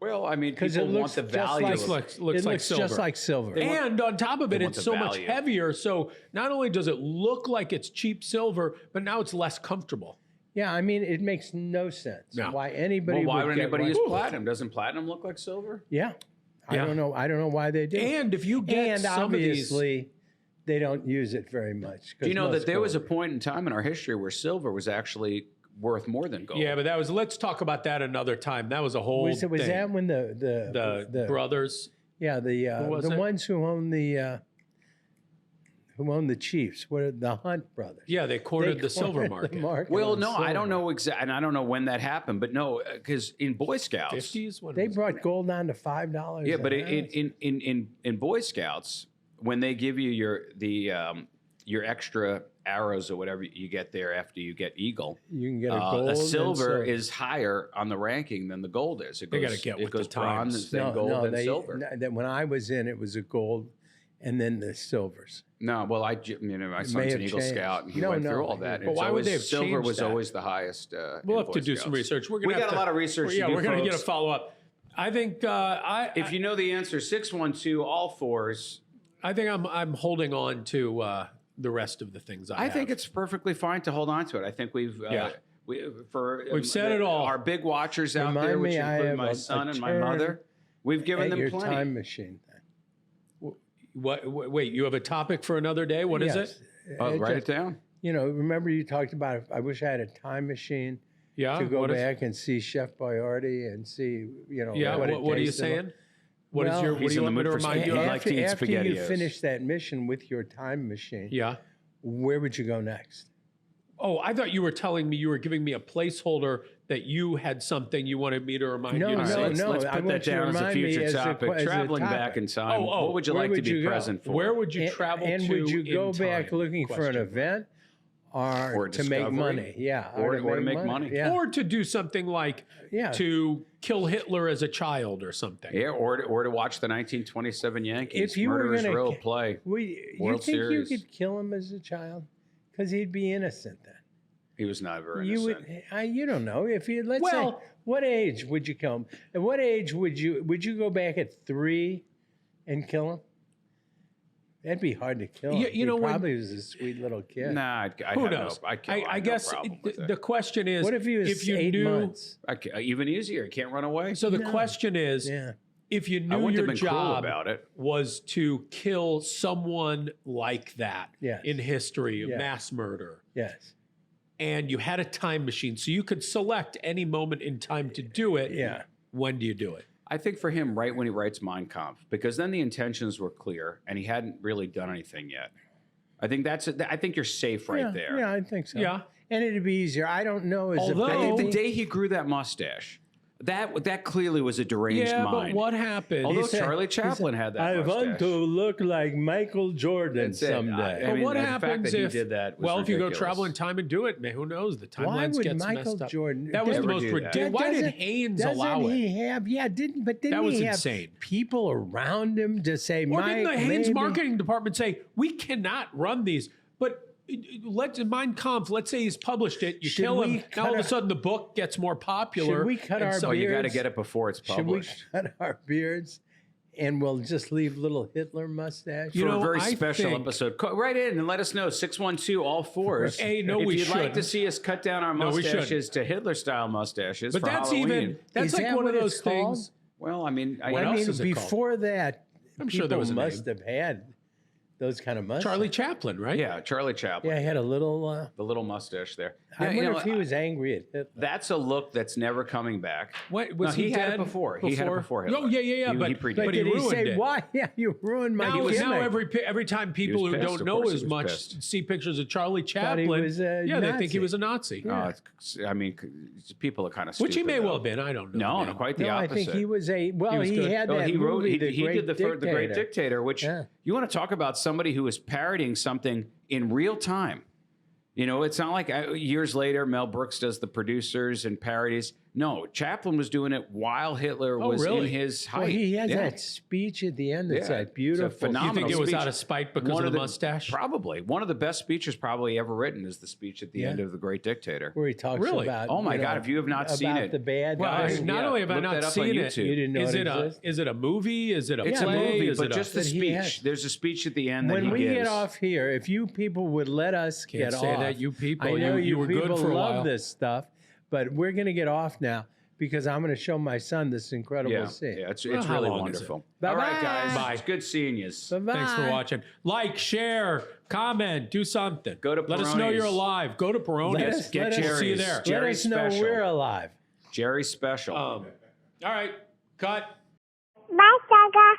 Well, I mean, Because people it want looks the just value. like, Looks like it silver. looks just like silver. And on top of it, they want it's the so much value. heavier. So not only does it look like it's cheap silver, but now it's less comfortable. Yeah, I mean, it makes no sense No. why anybody Well, why would would get anybody white use gold. platinum? Doesn't platinum look like silver? Yeah. I Yeah. don't know. I don't know why they do. And if you get And some of these, obviously, they don't use it very much. Do you know that there was a point in time in our history where silver was actually worth more than gold? yeah, but that was. Let's talk about that another time. That was a whole. was thing. that when the brothers? yeah was the it? ones who own the Chiefs? What are the Hunt brothers? Yeah, they cornered the silver cornered the market. Well, on no, I silver. don't know exactly, and I don't know when that happened, but no, because in Boy Scouts, 50s. When They was it? brought gold down to $5. yeah, but an ounce. in Boy Scouts, when they give you your extra arrows or whatever you get there after you get Eagle, you can get a gold. a and silver is higher on the ranking than the gold is. It They goes, gotta get it with the goes bronze, times. then gold, then silver. When I was in, it was a gold, and then the silvers. No, well, my son's have an Eagle changed. Scout, and he No, went no, through all that. But It's why would they have silver changed was that? always the highest. We'll in have to Boy do some Scouts. research. We're gonna We have got to, a lot of research to Yeah, do, we're gonna get a folks. follow up. I think If you know the answer, 612 all fours. I think I'm holding on to the rest of the things I I have. think it's perfectly fine to hold on to it. I think we've Yeah. we've said it all. Our big watchers out Remind there, which me, I include have my a son and my turn mother, we've given At them your plenty. time machine. Wait, you have a topic for another day? What is Yes. it? Write Just- it down. You know, remember you talked about, I wish I had a time machine Yeah. to go what is- back and see Chef Boyardee and see, you know, yeah. what, What are you tasted like. saying? What is Well, your? What He's do you in want the me to mood for remind you spaghetti. of? like to eat after you SpaghettiOs. finish that mission with your time machine, Yeah. where would you go next? Oh, I thought you were telling me you were giving me a placeholder that you had something you wanted me to remind No, you. to no, say. Let's I put that want you to down as a remind me future as a topic. as a Traveling back topic. in time. Oh, what would you where like would to be you go? present for? Where would you And- travel and to? would you in go back time? looking for an Question event or to make discovery? money? Yeah. Or to make money. Yeah. Or to do something like Yeah. to kill Hitler as a child or something. Yeah, or to watch the 1927 Yankees If you were Murderers gonna Row ki- play. you World think Series. you could kill him as a child? Because he'd be innocent then. He was not very You innocent. would. You don't know if you. Let's say, Well- what age would you kill him? At what age would you go back at 3 and kill him? That'd be hard to kill him. You know, he when- probably was a sweet little kid. Nah, I Who have knows? No, I I guess problem with the question is, What if he was you 8 knew, months? even easier. He can't run away. So the No. question is, Yeah. if you I knew wouldn't your have been cruel job about it. was to kill someone like that Yes. in history, Yes. mass murder, Yes. and you had a time machine, so you could select any moment in time to do it. Yeah. When do you do it? I think for him, right when he writes Mein Kampf, because then the intentions were clear and he hadn't really done anything yet. I think I think you're safe right there. Yeah, I think so. Yeah. And it'd be easier. I don't know. Although- I think the day he grew that mustache, that clearly was a deranged Yeah, mind. but what happened? Although He said- Charlie Chaplin had that I mustache. want to look like Michael Jordan That's it. someday. I But mean, what the fact happens that he if did that was well, if you go ridiculous. travel in time and do it, man, who knows? The Why timelines would gets Michael messed up. Jordan That was the never most do that? ridiculous. Why did Doesn't- Haynes doesn't allow it? he have? Yeah, didn't That was he have insane. people around him to say, Or Mike, didn't the Haynes maybe- marketing department say we cannot run these? But let's Mein Kampf. Let's say he's published it. You Should kill him. we Now cut all of a our- sudden the book gets more popular. Should we cut and our so Oh, you got to beards? get it before it's Should we published. cut our beards and we'll just leave little Hitler mustache? You For know, a very I special think- episode. Write in and let us know. 612 all fours. Hey, no, if we you'd like should. to see us cut down our No, we should. mustaches to Hitler-style mustaches But for that's Halloween. that's Is like that one of what those it's called? things. Well, I mean, What I else mean, is it called? before that, I'm sure there was a people must name. have had those kind of mustaches. Charlie Chaplin, right? yeah, Charlie Chaplin. Yeah, he had a little. The little mustache there. I Yeah, wonder you know, if he was angry at Hitler. That's a look that's never coming back. What was No, he had dead it before. He had it before Hitler. Oh yeah. He But predated. But he did he ruined say it. why? Yeah, you ruined my Now, gimmick. every time people was who pissed, don't of know course he as was much pissed. see pictures of Charlie Thought Chaplin. he was a yeah, they think he Nazi. was a Nazi. Yeah. I mean, people are kind of stupid. Which he may well though. have been. I don't know. No, man. quite the No, I opposite. think he was a. Well, He was he good. had Oh, that he wrote. movie, He The Great did the Great Dictator, which Yeah. you want to talk about somebody who is parodying something in real time. You know, it's not like years later Mel Brooks does the producers and parodies. No, Chaplin was doing it while Hitler Oh, was really? in his height. Well, he has Yeah. that speech at the end. That's Yeah. that It's a beautiful. phenomenal You think it was speech. out of spite because One of the mustache? Probably. One of the best speeches probably ever written is the speech at the Yeah. end of The Great Dictator. Where he talks Really? about. Oh, my you God, know, if you have not seen about it. the bad Well, guys. not yeah, only have I look not that up on seen it, YouTube. You didn't know is it it existed? is it a movie? Is it a It's play? a movie, Is but it just the That he speech. had. There's a speech at the end that When he we gives. get off here, if you people would let us Can't get say off. that, you people. I know You were good people for a love while. this stuff, but we're going to get off now because I'm going to show my son this incredible Yeah, scene. yeah, it's Well, how really long is it? wonderful. Bye-bye. All right, guys. Bye. It's good seeing you. Bye-bye. Thanks for watching. Like, share, comment, do something. Go to Let us know you're Pirrone's. alive. Go to Pirrone. Let Yes, us- get let us- Jerry's. See you there. Let Jerry's us know special. we're alive. Jerry's special. All right, cut. Bye, Gaga.